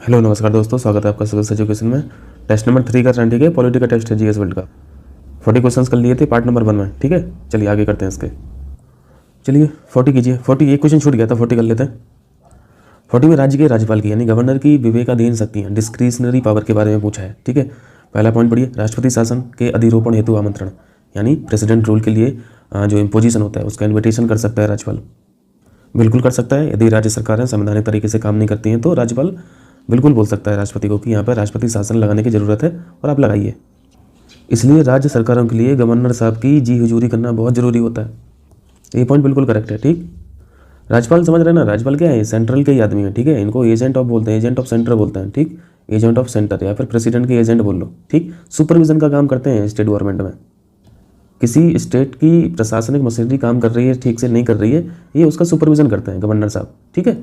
Hello नमस्कार दोस्तों, स्वागत है आपका सिविल एजुकेशन में। टेस्ट नंबर 3 का ठीक है, पॉलिटी का टेस्ट है जीएस वर्ल्ड का। 40 क्वेश्चंस कर लिए थे पार्ट नंबर 1 में। ठीक है, चलिए आगे करते हैं इसके। चलिए 40 कीजिए। 40 एक क्वेश्चन छूट गया था, 40 कर लेते हैं। 40 में राज्य के राज्यपाल की यानी गवर्नर की विवेकाधीन शक्तियाँ डिस्क्रिशनरी पावर के बारे में पूछा है। ठीक है, पहला पॉइंट पढ़िए, राष्ट्रपति शासन के अधिरोपण हेतु आमंत्रण यानी प्रेसिडेंट रूल के लिए जो इम्पोजिशन होता है उसका इन्विटेशन कर सकता है राज्यपाल। बिल्कुल कर सकता है। यदि राज्य सरकारें संवैधानिक तरीके से काम नहीं करती हैं तो राज्यपाल बिल्कुल बोल सकता है राष्ट्रपति को कि यहाँ पर राष्ट्रपति शासन लगाने की ज़रूरत है और आप लगाइए। इसलिए राज्य सरकारों के लिए गवर्नर साहब की जी हुजूरी करना बहुत ज़रूरी होता है। ये पॉइंट बिल्कुल करेक्ट है। ठीक, राज्यपाल समझ रहे ना, राज्यपाल क्या है, सेंट्रल के ही आदमी है। ठीक है, इनको एजेंट ऑफ बोलते हैं, एजेंट ऑफ सेंटर बोलते हैं। ठीक, एजेंट ऑफ सेंटर या फिर प्रेसिडेंट के एजेंट बोल लो। ठीक, सुपरविजन का काम करते हैं स्टेट गवर्नमेंट में। किसी स्टेट की प्रशासनिक मशीनरी काम कर रही है, ठीक से नहीं कर रही है, ये उसका सुपरविजन करते हैं गवर्नर साहब। ठीक है,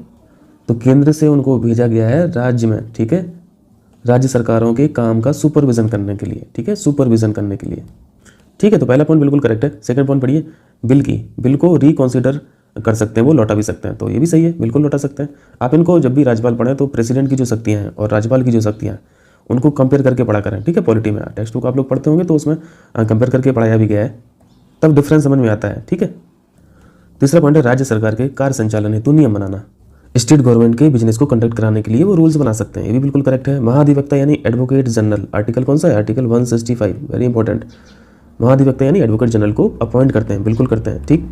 तो केंद्र से उनको भेजा गया है राज्य में। ठीक है, राज्य सरकारों के काम का सुपरविजन करने के लिए। ठीक है, सुपरविजन करने के लिए। ठीक है, तो पहला पॉइंट बिल्कुल करेक्ट है। सेकंड पॉइंट पढ़िए, बिल को रिकॉन्सिडर कर सकते हैं, वो लौटा भी सकते हैं, तो ये भी सही है, बिल्कुल लौटा सकते हैं। आप इनको जब भी राज्यपाल पढ़ें तो प्रेसिडेंट की जो शक्तियाँ हैं और राज्यपाल की जो शक्तियाँ हैं उनको कंपेयर करके पढ़ा करें। ठीक है, पॉलिटी में टेक्स्ट बुक आप लोग पढ़ते होंगे तो उसमें कंपेयर करके पढ़ाया भी गया है, तब डिफरेंस समझ में आता है। ठीक है, तीसरा पॉइंट है, राज्य सरकार के कार्य संचालन हेतु नियम बनाना। स्टेट गवर्नमेंट के बिजनेस को कंडक्ट कराने के लिए वो रूल्स बना सकते हैं, ये भी बिल्कुल करेक्ट है। महाधिवक्ता यानी एडवोकेट जनरल, आर्टिकल कौन सा है, आर्टिकल 165, वेरी इंपॉर्टेंट। महाधिवक्ता यानी एडवोकेट जनरल को अपॉइंट करते हैं, बिल्कुल करते हैं। ठीक,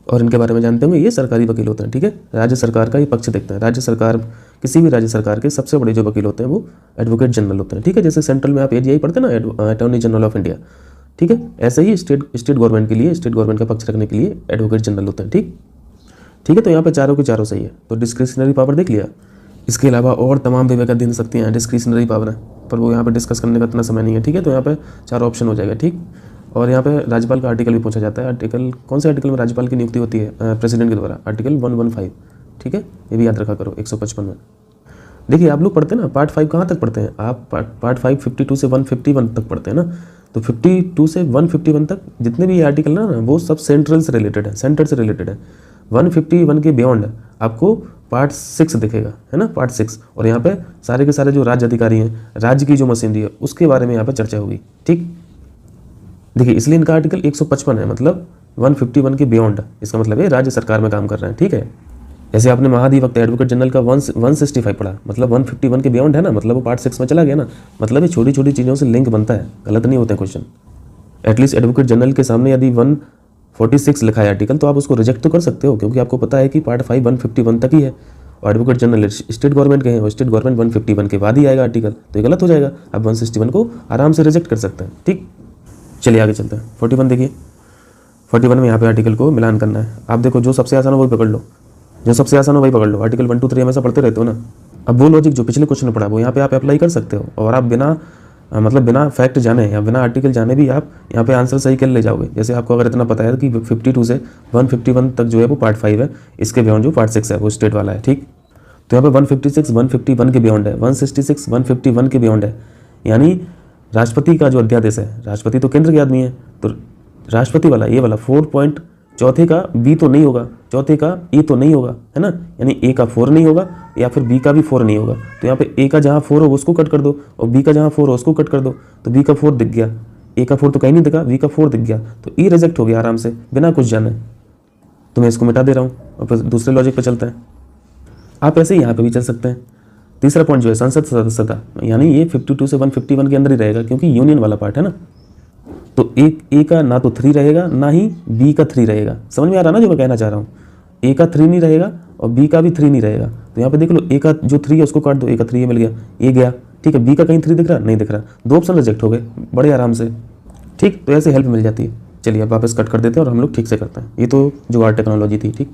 और इनके बारे में जानते होंगे, ये सरकारी वकील होते हैं। ठीक है, राज्य सरकार का ये पक्ष देखते हैं। राज्य सरकार, किसी भी राज्य सरकार के सबसे बड़े जो वकील होते हैं वो एडवोकेट जनरल होते हैं। ठीक है, जैसे सेंट्रल में आप एडीआई पढ़ते हैं ना, अटॉर्नी जनरल ऑफ इंडिया। ठीक है, ऐसे ही स्टेट गवर्नमेंट के लिए, स्टेट गवर्नमेंट का पक्ष रखने के लिए एडवोकेट जनरल होते हैं। ठीक है, तो यहाँ पे चारों के चारों सही है। तो डिस्क्रिशनरी पावर देख लिया। इसके अलावा और तमाम विवेकाधीन शक्तियाँ हैं, डिस्क्रिशनरी पावर है, पर वो यहाँ पे डिस्कस करने का इतना समय नहीं है। ठीक है, तो यहाँ पे 4 ऑप्शन हो जाएगा। ठीक, और यहाँ पे राज्यपाल का आर्टिकल भी पूछा जाता है। आर्टिकल कौन से आर्टिकल में राज्यपाल की नियुक्ति होती है प्रेसिडेंट के द्वारा, आर्टिकल 115। ठीक है, ये भी याद रखा करो, 155 में। देखिए आप लोग पढ़ते हैं ना, पार्ट 5 कहाँ तक पढ़ते हैं आप, पार्ट 5 52 से 151 तक पढ़ते हैं ना, तो 52 से 151 तक जितने भी आर्टिकल ना वो सब सेंट्रल से रिलेटेड है, सेंटर से रिलेटेड है। 151 के बियॉन्ड आपको पार्ट 6 दिखेगा, है ना, पार्ट 6। और यहाँ पे सारे के सारे जो राज्य अधिकारी हैं, राज्य की जो मशीनरी है उसके बारे में यहाँ पे चर्चा होगी। ठीक, देखिए इसलिए इनका आर्टिकल 155 है, मतलब 151 के बियॉन्ड, इसका मतलब है राज्य सरकार में काम कर रहे हैं। ठीक है, जैसे आपने महाधिवक्ता एडवोकेट जनरल का 165 पढ़ा, मतलब 151 के बियॉन्ड है ना, मतलब वो पार्ट 6 में चला गया ना, मतलब ये छोटी छोटी चीज़ों से लिंक बनता है, गलत नहीं होते क्वेश्चन। एटलीस्ट एडवोकेट जनरल के सामने यदि 146 लिखा है आर्टिकल तो आप उसको रिजेक्ट तो कर सकते हो, क्योंकि आपको पता है कि पार्ट 5 151 तक ही है और एडवोकेट जनरल स्टेट गवर्नमेंट के हैं और स्टेट गवर्नमेंट 151 के बाद ही आएगा आर्टिकल, तो ये गलत हो जाएगा। आप 161 को आराम से रिजेक्ट कर सकते हैं। ठीक, चलिए आगे चलते हैं। 41 देखिए, 41 में यहाँ पे आर्टिकल को मिलान करना है। आप देखो जो सबसे आसान हो वही पकड़ लो, जो सबसे आसान हो वही पकड़ लो। आर्टिकल 1 2 3 हमेशा पढ़ते रहते हो ना, अब वो लॉजिक जो पिछले क्वेश्चन में पढ़ा वो यहाँ पे आप अप्लाई कर सकते हो, और आप बिना फैक्ट जाने या बिना आर्टिकल जाने भी आप यहाँ पे आंसर सही कर ले जाओगे। जैसे आपको अगर इतना पता है कि 52 से 151 तक जो है वो पार्ट 5 है, इसके बियॉन्ड जो पार्ट 6 है वो स्टेट वाला है। ठीक, तो यहाँ पे 156 151 के बियॉन्ड है, 166 151 के बियॉन्ड है, यानी राष्ट्रपति का जो अध्यादेश है, राष्ट्रपति तो केंद्र के आदमी है, तो राष्ट्रपति वाला ये वाला 4 पॉइंट चौथे का बी तो नहीं होगा, चौथे का ए तो नहीं होगा, है ना, यानी ए का 4 नहीं होगा या फिर बी का भी 4 नहीं होगा। तो यहाँ पे ए का जहाँ 4 हो उसको कट कर दो और बी का जहाँ 4 हो उसको कट कर दो, तो बी का 4 दिख गया, ए का 4 तो कहीं नहीं दिखा, बी का 4 दिख गया, तो ई रिजेक्ट हो गया आराम से बिना कुछ जाने। तो मैं इसको मिटा दे रहा हूँ और फिर दूसरे लॉजिक पर चलते हैं। आप ऐसे ही यहाँ पर भी चल सकते हैं। तीसरा पॉइंट जो है संसद सदस्यता, यानी ये 52 से 151 के अंदर ही रहेगा क्योंकि यूनियन वाला पार्ट है ना, तो ए का ना तो 3 रहेगा ना ही बी का 3 रहेगा। समझ में आ रहा ना जो मैं कहना चाह रहा हूँ, ए का 3 नहीं रहेगा और बी का भी 3 नहीं रहेगा। तो यहाँ पे देख लो, ए का जो 3 है उसको काट दो, ए का 3 मिल गया, ए गया। ठीक है, बी का कहीं 3 दिख रहा, नहीं दिख रहा, 2 ऑप्शन रिजेक्ट हो गए बड़े आराम से। ठीक, तो ऐसे हेल्प मिल जाती है। चलिए अब वापस कट कर देते हैं और हम लोग ठीक से करते हैं। ये तो जुगाड़ टेक्नोलॉजी थी। ठीक,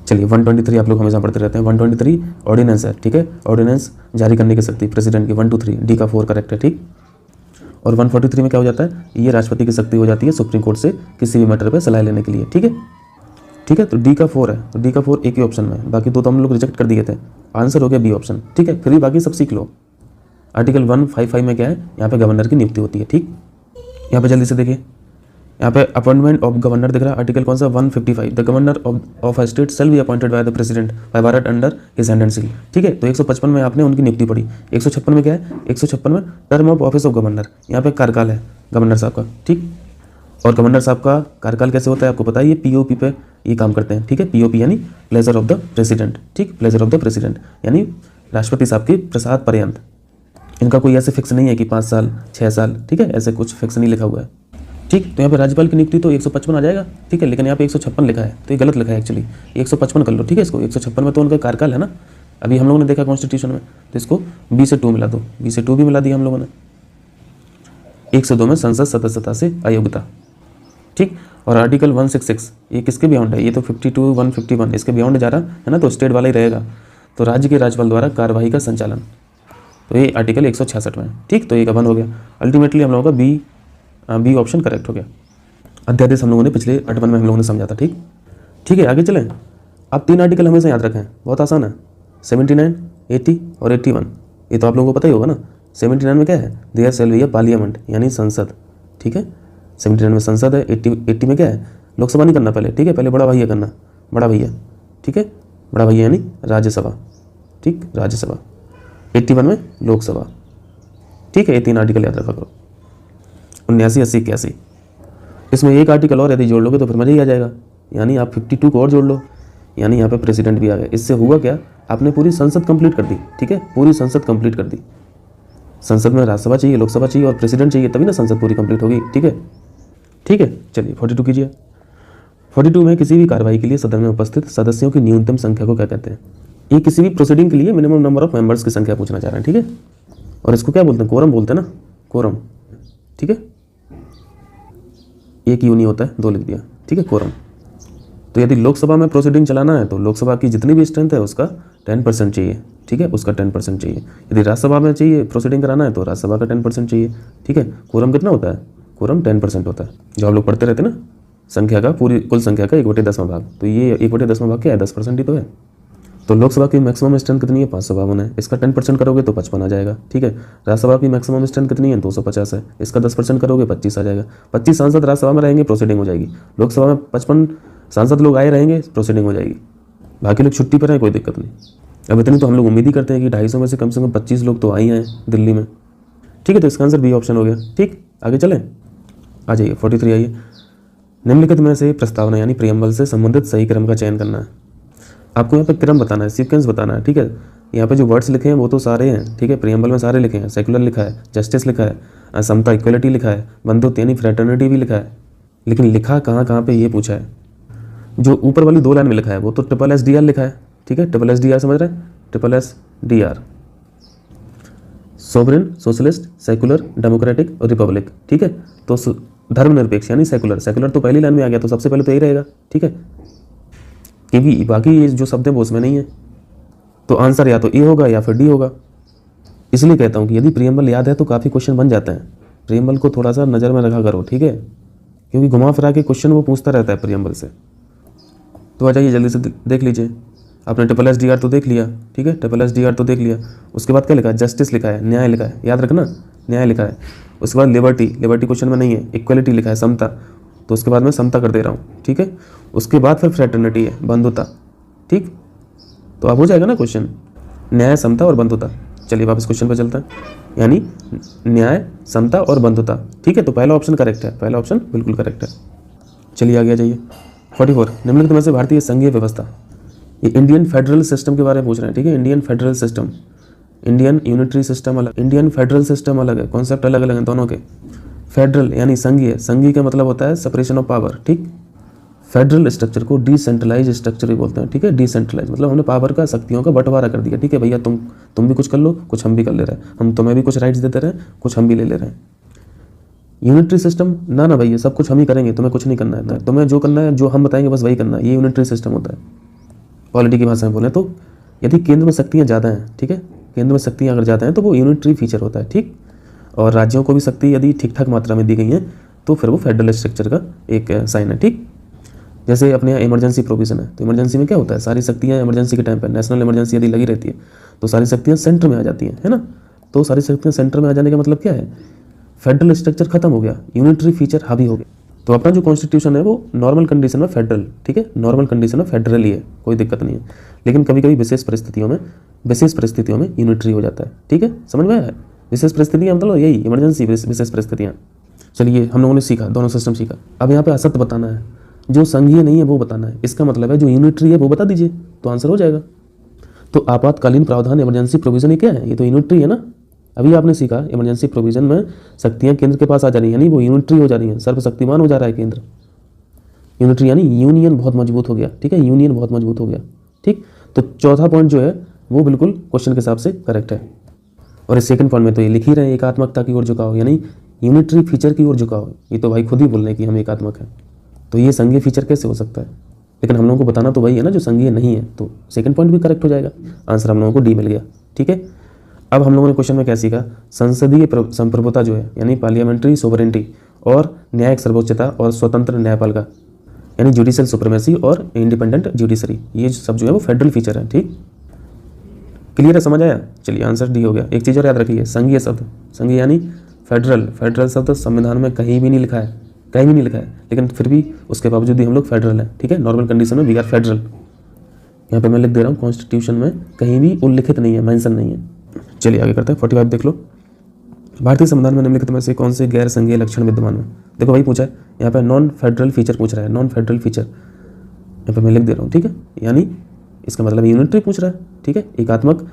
चलिए 123 आप लोग हमेशा पढ़ते रहते हैं। 123 ऑर्डिनेंस है। ठीक है, ऑर्डिनेंस जारी करने की शक्ति प्रेसिडेंट की, 1 2 3 डी का 4 करेक्ट है। ठीक, और 143 में क्या हो जाता है, ये राष्ट्रपति की शक्ति हो जाती है सुप्रीम कोर्ट से किसी भी मैटर पे सलाह लेने के लिए। ठीक है, ठीक है, तो डी का 4 है, तो डी का 4 एक ही ऑप्शन में, बाकी 2 तो हम लोग रिजेक्ट कर दिए थे, आंसर हो गया बी ऑप्शन। ठीक है, फिर भी बाकी सब सीख लो। आर्टिकल 155 में क्या है, यहाँ पे गवर्नर की नियुक्ति होती है। ठीक, यहाँ पे जल्दी से देखिए, यहाँ पे अपॉइंटमेंट ऑफ गवर्नर दिख रहा है, आर्टिकल कौन सा 155, the governor of a state shall be appointed by the president bye warrant under his hand and seal. ठीक है, तो 155 में आपने उनकी नियुक्ति पढ़ी। 156 में क्या है, 156 में term of office of governor, यहाँ पे कार्यकाल है गवर्नर साहब का। ठीक, और गवर्नर साहब का कार्यकाल कैसे होता है आपको पता है, ये पीओपी पे ये काम करते हैं। ठीक है, पीओपी यानी प्लेजर ऑफ द प्रेसिडेंट। ठीक, प्लेजर ऑफ द प्रेसिडेंट यानी राष्ट्रपति साहब की प्रसाद पर्यंत। इनका कोई ऐसे फिक्स नहीं है कि 5 साल 6 साल, ठीक है, ऐसे कुछ फिक्स नहीं लिखा हुआ है। ठीक, तो यहाँ पे राज्यपाल की नियुक्ति तो 155 आ जाएगा। ठीक है, लेकिन यहाँ पे 156 लिखा है, तो ये गलत लिखा है एक्चुअली, 155 कर लो। ठीक है, इसको 156 में तो उनका कार्यकाल है ना, अभी हम लोगों ने देखा कॉन्स्टिट्यूशन में, तो इसको बी से 2 मिला दो, बी से 2 भी मिला दिया हम लोगों ने। 102 में संसद सदस्यता से अयोग्यता। ठीक, और आर्टिकल 166 ये किसके बियॉन्ड है, ये तो 52 151 इसके बियॉन्ड जा रहा है ना, तो स्टेट वाला ही रहेगा। तो राज्य के राज्यपाल द्वारा कार्यवाही का संचालन, तो ये आर्टिकल 166 में। ठीक, तो ये बंद हो गया। अल्टीमेटली हम लोगों का बी ऑप्शन करेक्ट हो गया। अध्यादेश हम लोगों ने पिछले 8 में हम लोगों ने समझा था। ठीक, ठीक है, आगे चलें। अब 3 आर्टिकल हमेशा याद रखें, बहुत आसान है, 79, 80 और 81। ये तो आप लोगों को पता ही होगा ना। 79 में क्या है, there shall be a parliament यानी संसद। ठीक है, 79 में संसद है। 80 में क्या है, लोकसभा नहीं करना पहले। ठीक है, पहले बड़ा भैया करना, बड़ा भैया। ठीक है, बड़ा भैया यानी राज्यसभा। ठीक, राज्यसभा। 81 में लोकसभा। ठीक है, ये 3 आर्टिकल याद रखा करो। 79, 80, 81। इसमें एक आर्टिकल और यदि जोड़ लोगे तो फिर मजा ही आ जाएगा, यानी आप 52 को और जोड़ लो, यानी यहाँ पे प्रेसिडेंट भी आ गया। इससे हुआ क्या, आपने पूरी संसद कंप्लीट कर दी। ठीक है, पूरी संसद कंप्लीट कर दी। संसद में राज्यसभा चाहिए, लोकसभा चाहिए और प्रेसिडेंट चाहिए, तभी ना संसद पूरी कंप्लीट होगी। ठीक है, ठीक है, चलिए 42 कीजिए। 42 में किसी भी कार्रवाई के लिए सदन में उपस्थित सदस्यों की न्यूनतम संख्या को क्या कहते हैं। ये किसी भी प्रोसीडिंग के लिए मिनिमम नंबर ऑफ मेंबर्स की संख्या पूछना चाह रहे हैं। ठीक है, और इसको क्या बोलते हैं, कोरम बोलते हैं ना, कोरम। ठीक है, एक यू नहीं होता है, 2 लिख दिया। ठीक है, कोरम। तो यदि लोकसभा में प्रोसीडिंग चलाना है तो लोकसभा की जितनी भी स्ट्रेंथ है उसका 10% चाहिए। ठीक है, उसका 10% चाहिए। यदि राज्यसभा में चाहिए प्रोसीडिंग कराना है तो राज्यसभा का 10% चाहिए। ठीक है, कोरम कितना होता है, कोरम 10% होता है। जो आप लोग पढ़ते रहते हैं ना, संख्या का, पूरी कुल संख्या का 1/10 भाग, तो ये 1/10 भाग क्या है, 10% ही तो है। तो लोकसभा की मैक्सिमम स्ट्रेंथ कितनी है, 552 है, इसका 10% करोगे तो 55 आ जाएगा। ठीक है, राज्यसभा की मैक्सिमम स्ट्रेंथ कितनी है, 250 है, इसका 10% करोगे 25 आ जाएगा। 25 सांसद राज्यसभा में रहेंगे, प्रोसीडिंग हो जाएगी। लोकसभा में 55 सांसद लोग आए रहेंगे, प्रोसीडिंग हो जाएगी। बाकी लोग छुट्टी पर हैं, कोई दिक्कत नहीं। अब इतनी तो हम लोग उम्मीद ही करते हैं कि 250 में से कम 25 लोग तो आई हैं दिल्ली में। ठीक है, तो इसका आंसर बी ऑप्शन हो गया। ठीक, आगे चलें, आ जाइए 43 आइए। निम्नलिखित में से प्रस्तावना यानी प्रियम्बल से संबंधित सही क्रम का चयन करना है। आपको यहाँ पे क्रम बताना है, सीक्वेंस बताना है। ठीक है, यहाँ पे जो वर्ड्स लिखे हैं वो तो सारे हैं। ठीक है, प्रियम्बल में सारे लिखे हैं। सेकुलर लिखा है, जस्टिस लिखा है, समता इक्वलिटी लिखा है, बंधुत्व यानी फ्रेटर्निटी भी लिखा है, लेकिन लिखा कहाँ पे ये पूछा है। जो ऊपर वाली 2 लाइन में लिखा है वो तो SSDR लिखा है। ठीक है, SSDR समझ रहे हैं, SSDR, sovereign, socialist, secular, democratic और रिपब्लिक। ठीक है, तो धर्मनिरपेक्ष यानी सेकुलर, सेकुलर तो पहली लाइन में आ गया, तो सबसे पहले तो यही रहेगा। ठीक है, क्योंकि बाकी ये जो शब्द है वो उसमें नहीं है, तो आंसर या तो ए होगा या फिर डी होगा। इसलिए कहता हूँ कि यदि प्रियम्बल याद है तो काफ़ी क्वेश्चन बन जाते हैं। प्रियम्बल को थोड़ा सा नज़र में रखा करो। ठीक है, क्योंकि घुमा फिरा के क्वेश्चन वो पूछता रहता है प्रियम्बल से। तो आ जाइए जल्दी से देख लीजिए। आपने SSDR तो देख लिया। ठीक है, SSDR तो देख लिया। उसके बाद क्या लिखा है, जस्टिस लिखा है, न्याय लिखा है, याद रखना, न्याय लिखा है। उसके बाद लिबर्टी, लिबर्टी क्वेश्चन में नहीं है। इक्वलिटी लिखा है, समता, तो उसके बाद मैं समता कर दे रहा हूँ। ठीक है, उसके बाद फिर फ्रेटर्निटी है, बंधुता। ठीक, तो अब हो जाएगा ना क्वेश्चन, न्याय, समता और बंधुता। चलिए वापस क्वेश्चन पर चलता है, यानी न्याय, समता और बंधुता। ठीक है, तो पहला ऑप्शन करेक्ट है, पहला ऑप्शन बिल्कुल करेक्ट है। चलिए आगे जाइए। 44 निम्नलिखित में से भारतीय संघीय व्यवस्था, ये इंडियन फेडरल सिस्टम के बारे में पूछ रहे हैं। ठीक है, Indian federal system, Indian unitary system अलग, इंडियन फेडरल सिस्टम अलग है, कॉन्सेप्ट अलग अलग हैं दोनों के। फेडरल यानी संघीय, संघीय का मतलब होता है सेपरेशन ऑफ पावर। ठीक, फेडरल स्ट्रक्चर को डिसेंट्रलाइज स्ट्रक्चर भी बोलते हैं। ठीक है, डिसेंट्रलाइज मतलब हमने पावर का, शक्तियों का बंटवारा कर दिया। ठीक है भैया, तुम भी कुछ कर लो, कुछ हम भी कर ले रहे हैं, हम तुम्हें भी कुछ राइट्स देते रहे, कुछ हम भी ले ले रहे हैं। यूनिटरी सिस्टम ना भैया, सब कुछ हम ही करेंगे, तुम्हें कुछ नहीं करना है, तुम्हें जो करना है, जो हम बताएंगे बस वही करना है, ये यूनिटरी सिस्टम होता है। पॉलिटी की भाषा में बोले तो यदि केंद्र में शक्तियाँ ज़्यादा हैं, ठीक है, केंद्र में शक्तियाँ अगर ज़्यादा हैं तो वो यूनिटरी फीचर होता है। ठीक, और राज्यों को भी शक्ति यदि ठीक ठाक मात्रा में दी गई है तो फिर वो फेडरल स्ट्रक्चर का एक साइन है। ठीक, जैसे अपने यहाँ इमरजेंसी प्रोविजन है, तो इमरजेंसी में क्या होता है, सारी शक्तियाँ इमरजेंसी के टाइम पर, नेशनल इमरजेंसी यदि लगी रहती है तो सारी शक्तियाँ सेंटर में आ जाती हैं, है ना। तो सारी शक्तियाँ सेंटर में आ जाने का मतलब क्या है, फेडरल स्ट्रक्चर खत्म हो गया, यूनिटरी फीचर हावी हो गया। तो अपना जो कॉन्स्टिट्यूशन है वो नॉर्मल कंडीशन में फेडरल, ठीक है, नॉर्मल कंडीशन में फेडरल ही है, कोई दिक्कत नहीं है। लेकिन कभी कभी विशेष परिस्थितियों में यूनिटरी हो जाता है, ठीक है, समझ में आया? विशेष परिस्थितियाँ मतलब यही इमरजेंसी विशेष परिस्थितियाँ। चलिए हम लोगों ने सीखा, दोनों सिस्टम सीखा। अब यहाँ पे असत्य बताना है, जो संघीय नहीं है वो बताना है। इसका मतलब है जो यूनिटरी है वो बता दीजिए, तो आंसर हो जाएगा। तो आपातकालीन प्रावधान इमरजेंसी प्रोविजन ये क्या है? ये तो यूनिटरी है ना। अभी आपने सीखा इमरजेंसी प्रोविजन में शक्तियाँ केंद्र के पास आ जा रही है, यानी वो यूनिटरी हो जा रही है, सर्वशक्तिमान हो जा रहा है केंद्र। यूनिटरी यानी यूनियन बहुत मजबूत हो गया, ठीक है, यूनियन बहुत मजबूत हो गया, ठीक। तो चौथा पॉइंट जो है वो बिल्कुल क्वेश्चन के हिसाब से करेक्ट है। और इस सेकंड पॉइंट में तो ये लिख ही रहे हैं, एकात्मकता की ओर झुकाव, यानी यूनिटरी फीचर की ओर झुकाव। ये तो भाई खुद ही बोल रहे हैं कि हम एकात्मक हैं, तो ये संघीय फीचर कैसे हो सकता है? लेकिन हम लोगों को बताना तो वही है ना जो संघीय नहीं है, तो सेकंड पॉइंट भी करेक्ट हो जाएगा। आंसर हम लोगों को डी मिल गया, ठीक है। अब हम लोगों ने क्वेश्चन में क्या सीखा? संसदीय संप्रभुता जो है यानी पार्लियामेंट्री सोवरेंटी, और न्यायिक सर्वोच्चता और स्वतंत्र न्यायपालिका यानी जुडिशियल सुप्रीमेसी और इंडिपेंडेंट जुडिशरी, ये सब जो है वो फेडरल फीचर है, ठीक। क्लियर है, समझ आया? चलिए आंसर डी हो गया। एक चीज़ और याद रखिए, संघीय शब्द, संघीय यानी फेडरल शब्द संविधान में कहीं भी नहीं लिखा है, कहीं भी नहीं लिखा है, लेकिन फिर भी उसके बावजूद भी हम लोग फेडरल हैं, ठीक है। नॉर्मल कंडीशन में वी आर फेडरल। यहाँ पे मैं लिख दे रहा हूँ, कॉन्स्टिट्यूशन में कहीं भी उल्लिखित नहीं है, मेंशन नहीं है। चलिए आगे करते हैं। 45 देख लो। भारतीय संविधान में निम्नलिखित में से कौन से गैर संघीय लक्षण विद्यमान है? देखो वही पूछा है यहाँ पे, नॉन फेडरल फीचर पूछ रहा है, नॉन फेडरल फीचर यहाँ पे मैं लिख दे रहा हूँ, ठीक है। यानी इसका मतलब यूनिटरी पूछ रहा है, ठीक है। एकात्मक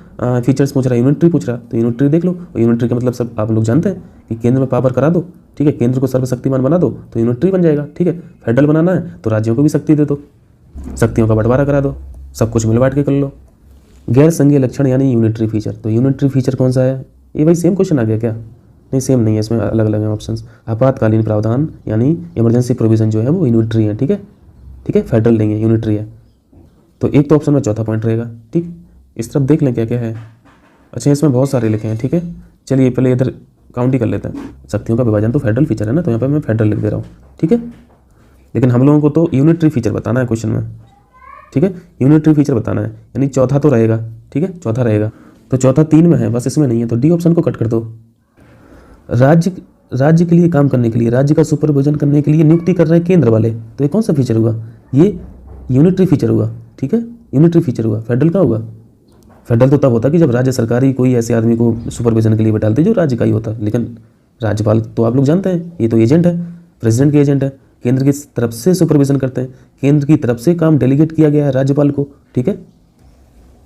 फीचर्स पूछ रहा है, यूनिटरी पूछ रहा है, तो यूनिटरी देख लो। और यूनिटरी का मतलब सब आप लोग जानते हैं कि केंद्र में पावर करा दो, ठीक है, केंद्र को सर्वशक्तिमान बना दो तो यूनिटरी बन जाएगा, ठीक है। फेडरल बनाना है तो राज्यों को भी शक्ति दे दो, शक्तियों का बंटवारा करा दो, सब कुछ मिल बांट के कर लो। गैर संघीय लक्षण यानी यूनिटरी फीचर, तो यूनिटरी फीचर कौन सा है? ये भाई सेम क्वेश्चन आ गया क्या? नहीं, सेम नहीं है, इसमें अलग अलग हैं ऑप्शंस। आपातकालीन प्रावधान यानी इमरजेंसी प्रोविजन जो है वो यूनिटरी है, ठीक है, ठीक है, फेडरल नहीं है, यूनिटरी है। तो एक तो ऑप्शन में चौथा पॉइंट रहेगा, ठीक। इस तरफ देख लें क्या क्या है। अच्छा, इसमें बहुत सारे लिखे हैं, ठीक है। चलिए पहले इधर काउंट ही कर लेते हैं। शक्तियों का विभाजन तो फेडरल फीचर है ना, तो यहाँ पे मैं फेडरल लिख दे रहा हूँ, ठीक है। लेकिन हम लोगों को तो यूनिटरी फीचर बताना है क्वेश्चन में, ठीक है, यूनिटरी फीचर बताना है, यानी चौथा तो रहेगा, ठीक है, चौथा रहेगा। तो चौथा 3 में है, बस इसमें नहीं है, तो डी ऑप्शन को कट कर दो। राज्य के लिए काम करने के लिए, राज्य का सुपरविजन करने के लिए नियुक्ति कर रहे हैं केंद्र वाले, तो ये कौन सा फीचर हुआ? ये यूनिटरी फीचर हुआ, ठीक है, यूनिटरी फीचर हुआ। फेडरल का होगा? फेडरल तो तब होता कि जब राज्य सरकार ही कोई ऐसे आदमी को सुपरविजन के लिए बैठालती जो राज्य का ही होता। लेकिन राज्यपाल तो आप लोग जानते हैं ये तो एजेंट है, प्रेसिडेंट के एजेंट है, केंद्र की तरफ से सुपरविजन करते हैं, केंद्र की तरफ से काम डेलीगेट किया गया है राज्यपाल को, ठीक है।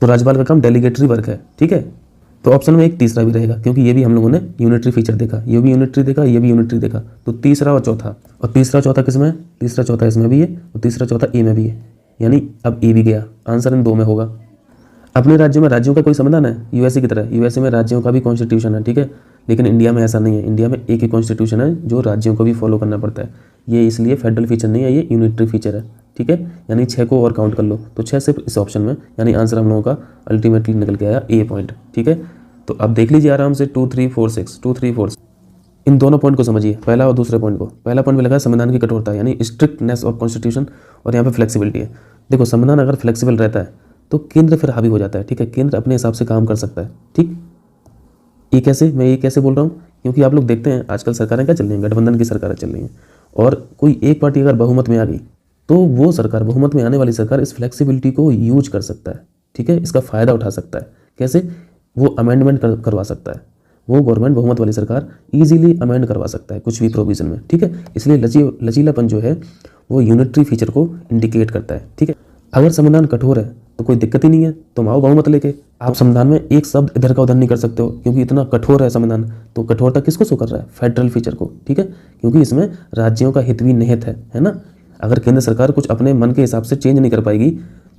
तो राज्यपाल का काम डेलीगेटरी वर्क है, ठीक है। तो ऑप्शन में एक तीसरा भी रहेगा, क्योंकि ये भी हम लोगों ने यूनिटरी फीचर देखा, ये भी यूनिटरी देखा, ये भी यूनिटरी देखा। तो तीसरा और चौथा, और तीसरा चौथा किस में है? तीसरा चौथा इसमें भी है और तीसरा चौथा ए में भी है, यानी अब ए भी गया। आंसर इन 2 में होगा। अपने राज्य में राज्यों का कोई संविधान है यूएसए की तरह? यूएसए में राज्यों का भी कॉन्स्टिट्यूशन है, ठीक है, लेकिन इंडिया में ऐसा नहीं है। इंडिया में एक ही कॉन्स्टिट्यूशन है जो राज्यों को भी फॉलो करना पड़ता है। ये इसलिए फेडरल फीचर नहीं है, ये यूनिटरी फीचर है, ठीक है। यानी 6 को और काउंट कर लो, तो 6 सिर्फ इस ऑप्शन में, यानी आंसर हम लोगों का अल्टीमेटली निकल के आया ए पॉइंट, ठीक है। तो अब देख लीजिए आराम से 2 3 4 6 2 3 4 इन दोनों पॉइंट को समझिए, पहला और दूसरे पॉइंट को। पहला पॉइंट में लगा संविधान की कठोरता यानी स्ट्रिक्टनेस ऑफ कॉन्स्टिट्यूशन, और यहाँ पे फ्लेक्सिबिलिटी है। देखो संविधान अगर फ्लेक्सिबल रहता है तो केंद्र फिर हावी हो जाता है, ठीक है, केंद्र अपने हिसाब से काम कर सकता है, ठीक। ये कैसे, मैं ये कैसे बोल रहा हूँ? क्योंकि आप लोग देखते हैं आजकल सरकारें क्या चल रही हैं, गठबंधन की सरकारें चल रही हैं, और कोई एक पार्टी अगर बहुमत में आ गई तो वो सरकार, बहुमत में आने वाली सरकार इस फ्लेक्सिबिलिटी को यूज कर सकता है, ठीक है, इसका फ़ायदा उठा सकता है। कैसे? वो अमेंडमेंट करवा सकता है, वो गवर्नमेंट बहुमत वाली सरकार इजीली अमेंड करवा सकता है कुछ भी प्रोविजन में, ठीक है। इसलिए लचीलापन जो है वो यूनिटरी फीचर को इंडिकेट करता है, ठीक है। अगर संविधान कठोर है तो कोई दिक्कत ही नहीं है, तुम आओ बहुमत लेके। आप संविधान में एक शब्द इधर का उधर नहीं कर सकते हो, क्योंकि इतना कठोर है संविधान। तो कठोरता किसको शो कर रहा है? फेडरल फीचर को, ठीक है, क्योंकि इसमें राज्यों का हित भी निहित है ना। अगर केंद्र सरकार कुछ अपने मन के हिसाब से चेंज नहीं कर पाएगी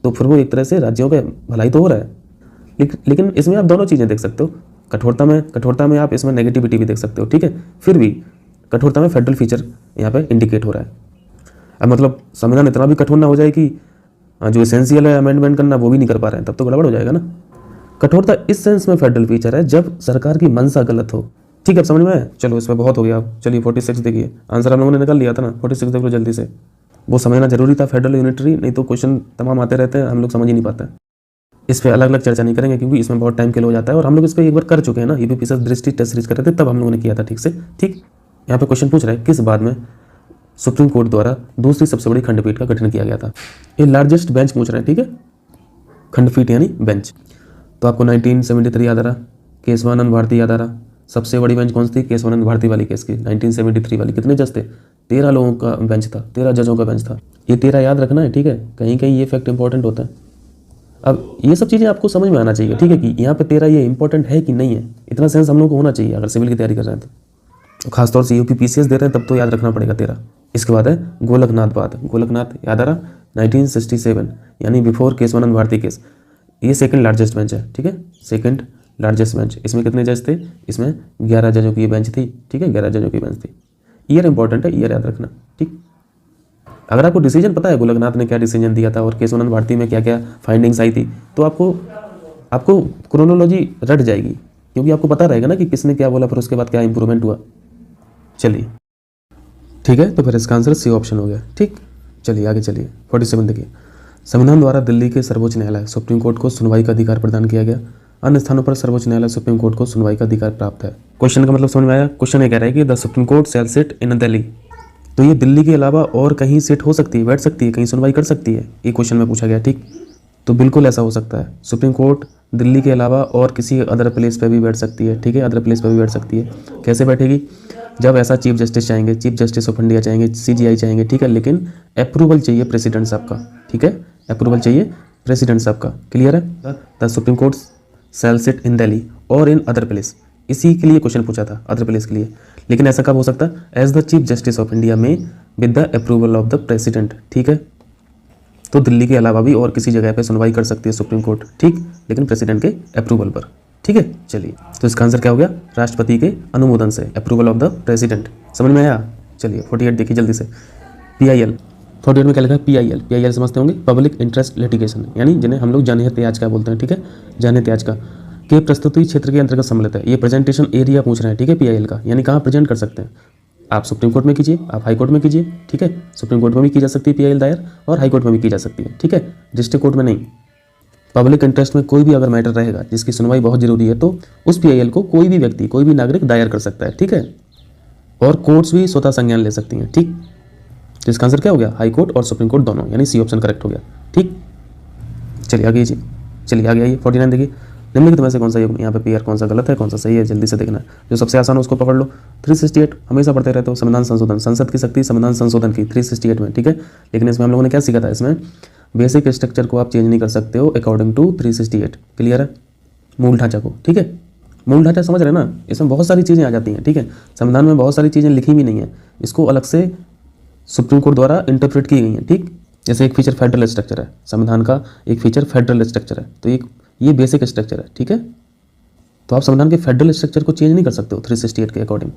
तो फिर वो एक तरह से राज्यों का भलाई तो हो रहा है। लेकिन इसमें आप दोनों चीज़ें देख सकते हो, कठोरता में आप इसमें नेगेटिविटी भी देख सकते हो, ठीक है। फिर भी कठोरता में फेडरल फीचर यहाँ पे इंडिकेट हो रहा है। अब मतलब संविधान इतना भी कठोर ना हो जाए कि जो एसेंशियल है अमेंडमेंट करना वो भी नहीं कर पा रहे हैं, तब तो गड़बड़ हो जाएगा ना। कठोरता इस सेंस में फेडरल फीचर है जब सरकार की मंशा गलत हो, ठीक है, अब समझ में आया? चलो इसमें बहुत हो गया, अब चलिए 46 देखिए, आंसर हम लोगों ने निकाल लिया था ना। 46 देख लो जल्दी से, वो समझना जरूरी था फेडरल यूनिटरी, नहीं तो क्वेश्चन तमाम आते रहते हैं, हम लोग समझ ही नहीं पाते। इस पर अलग अलग चर्चा नहीं करेंगे क्योंकि इसमें बहुत टाइम के लिए हो जाता है, और हम लोग इस पर एक बार कर चुके हैं ना, यूपीपीएससी दृष्टि टेस्ट सीरीज कर रहे थे तब हम लोगों ने किया था, ठीक से, ठीक। यहाँ पे क्वेश्चन पूछ रहा है किस बात में सुप्रीम कोर्ट द्वारा दूसरी सबसे बड़ी खंडपीठ का गठन किया गया था। ये लार्जेस्ट बेंच पूछ रहे हैं, ठीक है, खंडपीठ यानी बेंच। तो आपको 1973 याद आ रहा, केशवानंद भारती याद आ रहा। सबसे बड़ी बेंच कौन सी थी? केशवानंद भारती वाली केस की, 1973 वाली। कितने जज थे? 13 लोगों का बेंच था, 13 जजों का बेंच था। ये 13 याद रखना है, ठीक है, कहीं कहीं ये फैक्ट इंपॉर्टेंट होता है। अब ये सब चीज़ें आपको समझ में आना चाहिए, ठीक है, कि यहाँ पे 13 ये इंपॉर्टेंट है कि नहीं है, इतना सेंस हम लोग को होना चाहिए अगर सिविल की तैयारी कर रहे हैं तो खासतौर से यूपी पीसीएस दे रहे हैं तब तो याद रखना पड़ेगा 13। इसके बाद है गोलकनाथ वाद। गोलकनाथ याद आ रहा, 1967 यानी बिफोर केशवानंद भारती केस। ये सेकंड लार्जेस्ट बेंच है, ठीक है, सेकंड लार्जेस्ट बेंच। इसमें कितने जज थे? इसमें 11 जजों की बेंच थी, ठीक है, 11 जजों की बेंच थी। ईयर इंपॉर्टेंट है, ईयर याद रखना, ठीक। अगर आपको डिसीजन पता है गोलकनाथ ने क्या डिसीजन दिया था और केशवानंद भारती में क्या क्या फाइंडिंग्स आई थी तो आपको क्रोनोलॉजी रट जाएगी, क्योंकि आपको पता रहेगा ना कि किसने क्या बोला, फिर उसके बाद क्या इंप्रूवमेंट हुआ। चलिए ठीक है, तो फिर इसका आंसर सी ऑप्शन हो गया, ठीक। चलिए आगे चलिए, 47 देखिए। संविधान द्वारा दिल्ली के सर्वोच्च न्यायालय सुप्रीम कोर्ट को सुनवाई का अधिकार प्रदान किया गया। अन्य स्थानों पर सर्वोच्च न्यायालय सुप्रीम कोर्ट को सुनवाई का अधिकार प्राप्त है। क्वेश्चन का मतलब समझ में आया? क्वेश्चन ये कह रहा है कि the supreme court shell sit in Delhi. तो ये दिल्ली के अलावा और कहीं सिट हो सकती है, बैठ सकती है, कहीं सुनवाई कर सकती है, ये क्वेश्चन में पूछा गया, ठीक। तो बिल्कुल ऐसा हो सकता है, सुप्रीम कोर्ट दिल्ली के अलावा और किसी अदर प्लेस पे भी बैठ सकती है, ठीक है, अदर प्लेस पे भी बैठ सकती है। कैसे बैठेगी? जब ऐसा चीफ जस्टिस चाहेंगे, चीफ जस्टिस ऑफ इंडिया चाहेंगे, सीजीआई चाहेंगे, ठीक है, लेकिन अप्रूवल चाहिए प्रेसिडेंट साहब का, ठीक है, अप्रूवल चाहिए प्रेसिडेंट साहब का। क्लियर है? The supreme court shell sit in Delhi और इन अदर प्लेस, इसी के लिए क्वेश्चन पूछा था, अदर प्लेस के लिए। लेकिन ऐसा कब हो सकता है? As the chief justice of India में with the approval of the president, ठीक है। तो दिल्ली के अलावा भी और किसी जगह पे सुनवाई कर सकती है सुप्रीम कोर्ट, ठीक, लेकिन प्रेसिडेंट के अप्रूवल पर, ठीक है। चलिए, तो इसका आंसर क्या हो गया? राष्ट्रपति के अनुमोदन से, अप्रूवल ऑफ द प्रेसिडेंट। समझ में आया? चलिए 48 देखिए जल्दी से। PIL 48 में क्या लिखा है? PIL, PIL समझते होंगे, पब्लिक इंटरेस्ट लिटिगेशन, यानी जिन्हें हम लोग जनहित याचिका बोलते हैं, ठीक है, जनहित याचिका के प्रस्तुति क्षेत्र के अंतर्गत सम्मिलित है। ये प्रेजेंटेशन एरिया पूछ रहे हैं, ठीक है, PIL का, यानी कहाँ प्रेजेंट कर सकते हैं। आप सुप्रीम कोर्ट में कीजिए, आप हाई कोर्ट में कीजिए, ठीक है, सुप्रीम कोर्ट में भी की जा सकती है PIL दायर और हाई कोर्ट में भी की जा सकती है, ठीक है, डिस्ट्रिक्ट कोर्ट में नहीं। पब्लिक इंटरेस्ट में कोई भी अगर मैटर रहेगा जिसकी सुनवाई बहुत जरूरी है तो उस PIL को कोई भी व्यक्ति, कोई भी नागरिक दायर कर सकता है, ठीक है, और कोर्ट्स भी स्वतः संज्ञान ले सकती हैं, ठीक। तो इसका आंसर क्या हो गया? हाई कोर्ट और सुप्रीम कोर्ट दोनों, यानी सी ऑप्शन करेक्ट हो गया, ठीक। चलिए आगे जी, चलिए आगे आइए। 49 देखिए, निम्नलिखित में से कौन सा यहाँ पे पेयर कौन सा गलत है, कौन सा सही है, जल्दी से देखना है। जो सबसे आसान है उसको पकड़ लो। 368 हमेशा पढ़ते रहते हो, संविधान संशोधन, संसद की शक्ति संविधान संशोधन की, 368 में, ठीक है। लेकिन इसमें हम लोगों ने क्या सीखा था? इसमें बेसिक स्ट्रक्चर को आप चेंज नहीं कर सकते हो अकॉर्डिंग टू 368। क्लियर है? मूल ढांचा को, ठीक है, मूल ढांचा समझ रहे ना, इसमें बहुत सारी चीज़ें आ जाती हैं, ठीक है। संविधान में बहुत सारी चीज़ें लिखी भी नहीं है, इसको अलग से सुप्रीम कोर्ट द्वारा इंटरप्रेट की गई हैं, ठीक। जैसे एक फीचर फेडरल स्ट्रक्चर है, संविधान का एक फीचर फेडरल स्ट्रक्चर है, तो ये बेसिक स्ट्रक्चर है, ठीक है। तो आप संविधान के फेडरल स्ट्रक्चर को चेंज नहीं कर सकते हो 368 के अकॉर्डिंग,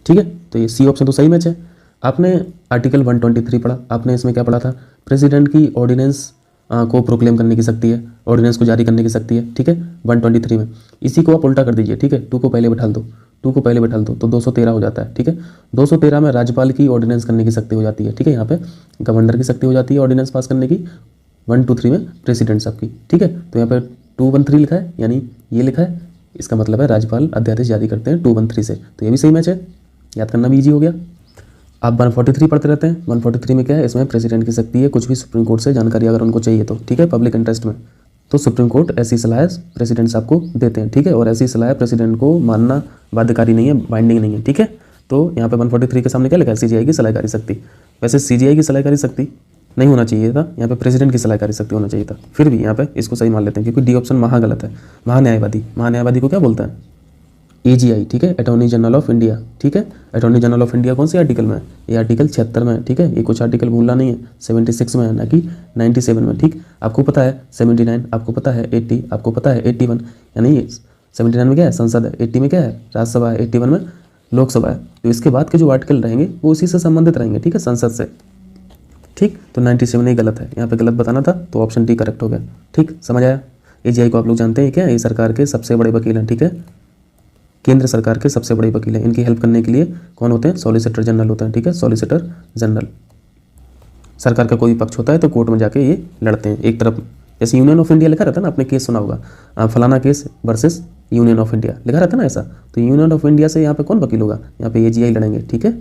ठीक है। तो ये सी ऑप्शन तो सही मैच है। आपने आर्टिकल 123 पढ़ा, आपने इसमें क्या पढ़ा था? प्रेसिडेंट की ऑर्डिनेंस को प्रोक्लेम करने की शक्ति है, ऑर्डिनेंस को जारी करने की शक्ति है, ठीक है, 123 में। इसी को आप उल्टा कर दीजिए, ठीक है, 2 को पहले बैठा दो, 2 को पहले बैठा दो तो 213 हो जाता है, ठीक है। 213 में राज्यपाल की ऑर्डिनेंस करने की शक्ति हो जाती है, ठीक है, यहाँ पे गवर्नर की शक्ति हो जाती है ऑर्डिनेंस पास करने की, 123 में प्रेसिडेंट साहब की, ठीक है। तो यहाँ पे 213 लिखा है, यानी ये लिखा है, इसका मतलब है राज्यपाल अध्यादेश जारी करते हैं 213 से, तो ये भी सही मैच है, याद करना भी ईजी हो गया। आप 143 पढ़ते रहते हैं, 143 में क्या है? इसमें प्रेसिडेंट की शक्ति है, कुछ भी सुप्रीम कोर्ट से जानकारी अगर उनको चाहिए तो, ठीक है, पब्लिक इंटरेस्ट में, तो सुप्रीम कोर्ट ऐसी सलाह प्रेसिडेंट साहब को देते हैं, ठीक है, और ऐसी सलाह प्रेसिडेंट को मानना बाध्यकारी नहीं है, बाइंडिंग नहीं है, ठीक है। तो यहाँ पे 143 के सामने क्या लिखा है? CGI की सलाहकारी शक्ति। वैसे CGI की सलाहकारी शक्ति नहीं होना चाहिए था, यहाँ पे प्रेसिडेंट की सलाहकारी शक्ति होना चाहिए था, फिर भी यहाँ पे इसको सही मान लेते हैं क्योंकि डी ऑप्शन महा गलत है। महान्यायवादी, महान्यायवादी को क्या बोलता है? AGI, ठीक है, अटॉर्नी जनरल ऑफ इंडिया, ठीक है। अटॉर्नी जनरल ऑफ इंडिया कौन से आर्टिकल में? ये आर्टिकल 76 में, ठीक है, ये कुछ आर्टिकल भूलना नहीं है, 76 में है ना कि 97 में, ठीक। आपको पता है 79, आपको पता है 80, आपको पता है 81, यानी 79 में क्या है? संसद है, 80 में क्या है? राज्यसभा है, 81 में लोकसभा है। तो इसके बाद के जो आर्टिकल रहेंगे वो उसी से संबंधित रहेंगे, ठीक है, संसद से, ठीक। तो 97 ही गलत है, यहाँ पे गलत बताना था तो ऑप्शन डी करेक्ट हो गया, ठीक, समझ आया। AGI को आप लोग जानते हैं क्या? ये सरकार के सबसे बड़े वकील हैं, ठीक है, केंद्र सरकार के सबसे बड़े वकील हैं। इनकी हेल्प करने के लिए कौन होते हैं? सॉलिसिटर जनरल होते हैं, ठीक है, सॉलिसिटर जनरल। सरकार का कोई भी पक्ष होता है तो कोर्ट में जाके ये लड़ते हैं। एक तरफ जैसे यूनियन ऑफ इंडिया लिखा रहता है ना, आपने केस सुना होगा, फलाना case versus union of India लिखा रहता है ना ऐसा, तो यूनियन ऑफ इंडिया से यहाँ पे कौन वकील होगा? यहाँ पे AGI लड़ेंगे, ठीक है।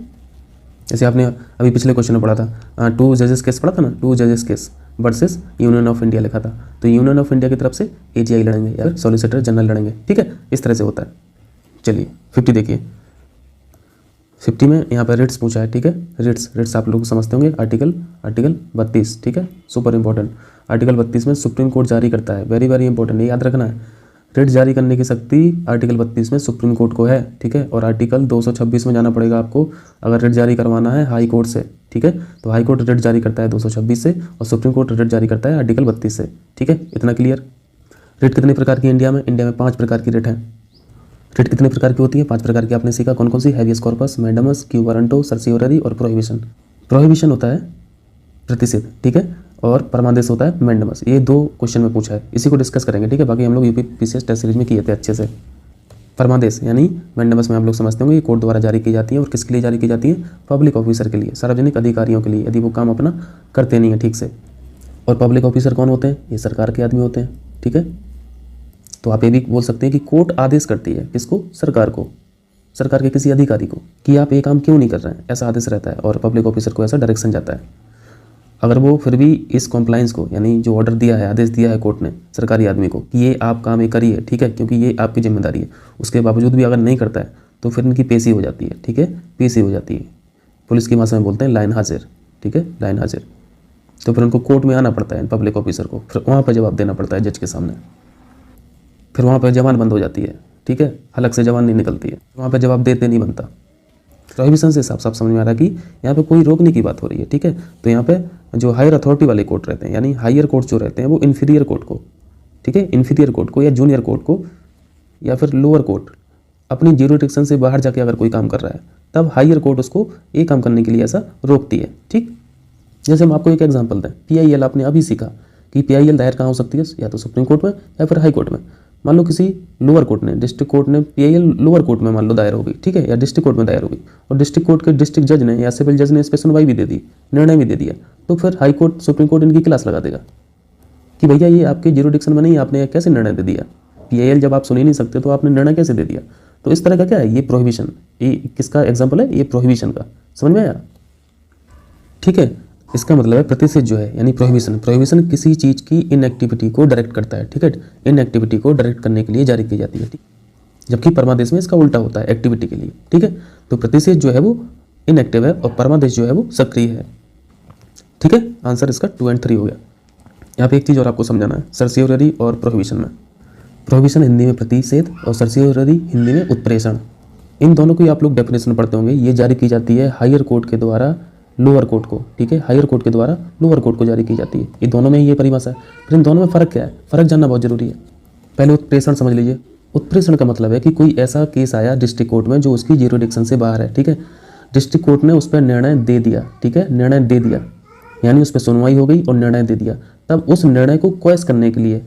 जैसे आपने अभी पिछले क्वेश्चन में पढ़ा था, 2 जजेस केस पढ़ा था ना, 2 जजेस case versus union of India लिखा था, तो यूनियन ऑफ इंडिया की तरफ से AGI लड़ेंगे या फिर सॉलिसिटर जनरल लड़ेंगे, ठीक है, इस तरह से होता है। चलिए 50 देखिए, 50 में यहाँ पर रिट्स पूछा है, ठीक है, रिट्स आप लोग समझते होंगे, आर्टिकल 32, ठीक है, सुपर इंपॉर्टेंट। आर्टिकल 32 में सुप्रीम कोर्ट जारी करता है, वेरी वेरी इंपॉर्टेंट, ये याद रखना है, रिट जारी करने की शक्ति आर्टिकल 32 में सुप्रीम कोर्ट को है, ठीक है। और आर्टिकल 226 में जाना पड़ेगा आपको अगर रिट जारी करवाना है हाई कोर्ट से, ठीक है, तो हाई कोर्ट रिट जारी करता है 226 से और सुप्रीम कोर्ट रिट जारी करता है आर्टिकल 32 से, ठीक है, इतना क्लियर। रिट कितने प्रकार की इंडिया में 5 प्रकार की रिट है। रिट कितने प्रकार की होती है? 5 प्रकार की आपने सीखा, कौन कौन सी? Habeas corpus, mandamus, quo warranto, certiorari और प्रोहिबिशन। प्रोहिबिशन होता है प्रतिषेध, ठीक है, और परमादेश होता है मैंडामस। ये 2 क्वेश्चन में पूछा है, इसी को डिस्कस करेंगे, ठीक है। बाकी हम लोग UPPCS टेस्ट सीरीज में किए थे अच्छे से। परमादेश यानी मैंडामस में आप लोग समझते होंगे, ये कोर्ट द्वारा जारी की जाती है और किसके लिए जारी की जाती है? पब्लिक ऑफिसर के लिए, सार्वजनिक अधिकारियों के लिए, यदि वो काम अपना करते नहीं है ठीक से। और पब्लिक ऑफिसर कौन होते हैं? ये सरकार के आदमी होते हैं, ठीक है। तो आप ये भी बोल सकते हैं कि कोर्ट आदेश करती है किसको? सरकार को, सरकार के किसी अधिकारी को, कि आप ये काम क्यों नहीं कर रहे हैं, ऐसा आदेश रहता है और पब्लिक ऑफिसर को ऐसा डायरेक्शन जाता है। अगर वो फिर भी इस कॉम्प्लाइंस को, यानी जो ऑर्डर दिया है, आदेश दिया है कोर्ट ने सरकारी आदमी को कि ये आप काम ये करिए, ठीक है, क्योंकि ये आपकी जिम्मेदारी है, उसके बावजूद भी अगर नहीं करता है तो फिर इनकी पेशी हो जाती है, ठीक है, पेशी हो जाती है। पुलिस की भाषा में बोलते हैं लाइन हाजिर, ठीक है, लाइन हाजिर। तो फिर उनको कोर्ट में आना पड़ता है पब्लिक ऑफिसर को, फिर वहाँ पर जवाब देना पड़ता है जज के सामने। फिर वहाँ पर जबान बंद हो जाती है, ठीक है, हलक से जबान नहीं निकलती है, वहाँ पर जवाब देते नहीं बनता। प्रोहिबिशन से साफ साफ समझ में आ रहा है कि यहाँ पे कोई रोकने की बात हो रही है, ठीक है। तो यहाँ पे जो हायर अथॉरिटी वाले कोर्ट रहते हैं, यानी हायर कोर्ट जो रहते हैं, वो इन्फीरियर कोर्ट को, ठीक है, इन्फीरियर कोर्ट को या जूनियर कोर्ट को या फिर लोअर कोर्ट अपनी ज्यूरिडिक्शन से बाहर जाके अगर कोई काम कर रहा है, तब हायर कोर्ट उसको ये काम करने के लिए ऐसा रोकती है, ठीक। जैसे हम आपको एक एग्जाम्पल दें, PIL आपने अभी सीखा कि PIL दायर कहाँ हो सकती है? या तो सुप्रीम कोर्ट में या फिर हाई कोर्ट में। मान लो किसी लोअर कोर्ट ने, डिस्ट्रिक्ट कोर्ट ने PIL लोअर कोर्ट में मान लो दायर हो गई, ठीक है, या डिस्ट्रिक्ट कोर्ट में दायर हो गई, और डिस्ट्रिक्ट कोर्ट के डिस्ट्रिक्ट जज ने या सिविल जज ने इस पर सुनवाई भी दे दी, निर्णय भी दे दिया, तो फिर हाई कोर्ट सुप्रीम कोर्ट इनकी क्लास लगा देगा कि भैया ये आपके ज्यूरिडिक्शन में नहीं, आपने कैसे निर्णय दे दिया? PIL जब आप सुन ही नहीं सकते तो आपने निर्णय कैसे दे दिया? तो इस तरह का क्या है? ये प्रोहिबिशन, ये किसका एग्जाम्पल है? ये प्रोहिबिशन का। समझ में आया? ठीक है, इसका मतलब है प्रतिषेध जो है, यानी प्रोहिबिशन। प्रोहिबिशन किसी चीज़ की इनएक्टिविटी को डायरेक्ट करता है, ठीक है, इनएक्टिविटी को डायरेक्ट करने के लिए जारी की जाती है, ठीक। जबकि परमादेश में इसका उल्टा होता है, एक्टिविटी के लिए, ठीक है। तो प्रतिषेध जो है वो इनएक्टिव है और परमादेश जो है वो सक्रिय है, ठीक है। आंसर इसका 2 और 3 हो गया। यहाँ पे एक चीज़ और आपको समझाना है, सर्सियोररी और प्रोहिबिशन में। प्रोहिबिशन हिंदी में प्रतिषेध और सर्सियोररी हिंदी में उत्प्रेषण। इन दोनों की आप लोग डेफिनेशन पढ़ते होंगे। ये जारी की जाती है हायर कोर्ट के द्वारा लोअर कोर्ट को, ठीक है, हायर कोर्ट के द्वारा लोअर कोर्ट को जारी की जाती है। ये दोनों में ये परिभाषा है। फिर इन दोनों में फ़र्क क्या है? फ़र्क जानना बहुत जरूरी है। पहले उत्प्रेषण समझ लीजिए। उत्प्रेषण का मतलब है कि कोई ऐसा केस आया डिस्ट्रिक्ट कोर्ट में जो उसकी ज्यूरिडिक्शन से बाहर है, ठीक है, डिस्ट्रिक्ट कोर्ट ने उस पर निर्णय दे दिया, ठीक है, निर्णय दे दिया, यानी उस पर सुनवाई हो गई और निर्णय दे दिया। तब उस निर्णय को क्वेश करने के लिए,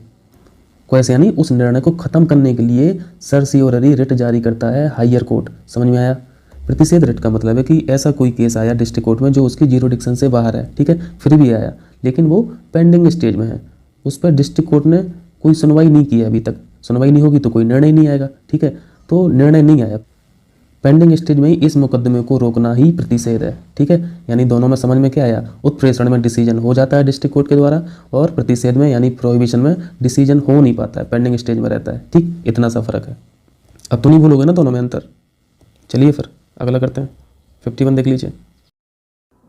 क्वेश यानी उस निर्णय को खत्म करने के लिए सर्सियोररी रिट जारी करता है हायर कोर्ट। समझ में आया? प्रतिषेध रिट का मतलब है कि ऐसा कोई केस आया डिस्ट्रिक्ट कोर्ट में जो उसकी ज्यूरिडिक्शन से बाहर है, ठीक है, फिर भी आया, लेकिन वो पेंडिंग स्टेज में है, उस पर डिस्ट्रिक्ट कोर्ट ने कोई सुनवाई नहीं की है अभी तक। सुनवाई नहीं होगी तो कोई निर्णय नहीं आएगा, ठीक है, तो निर्णय नहीं आया, पेंडिंग स्टेज में ही इस मुकदमे को रोकना ही प्रतिषेध है, ठीक है। यानी दोनों में समझ में क्या आया? उत्प्रेषण में डिसीजन हो जाता है डिस्ट्रिक्ट कोर्ट के द्वारा, और प्रतिषेध में यानी प्रोहिबिशन में डिसीजन हो नहीं पाता है, पेंडिंग स्टेज में रहता है, ठीक, इतना सा फर्क है। अब तो नहीं भूलोगे ना दोनों में अंतर। चलिए फिर अगला करते हैं, 51 देख लीजिए।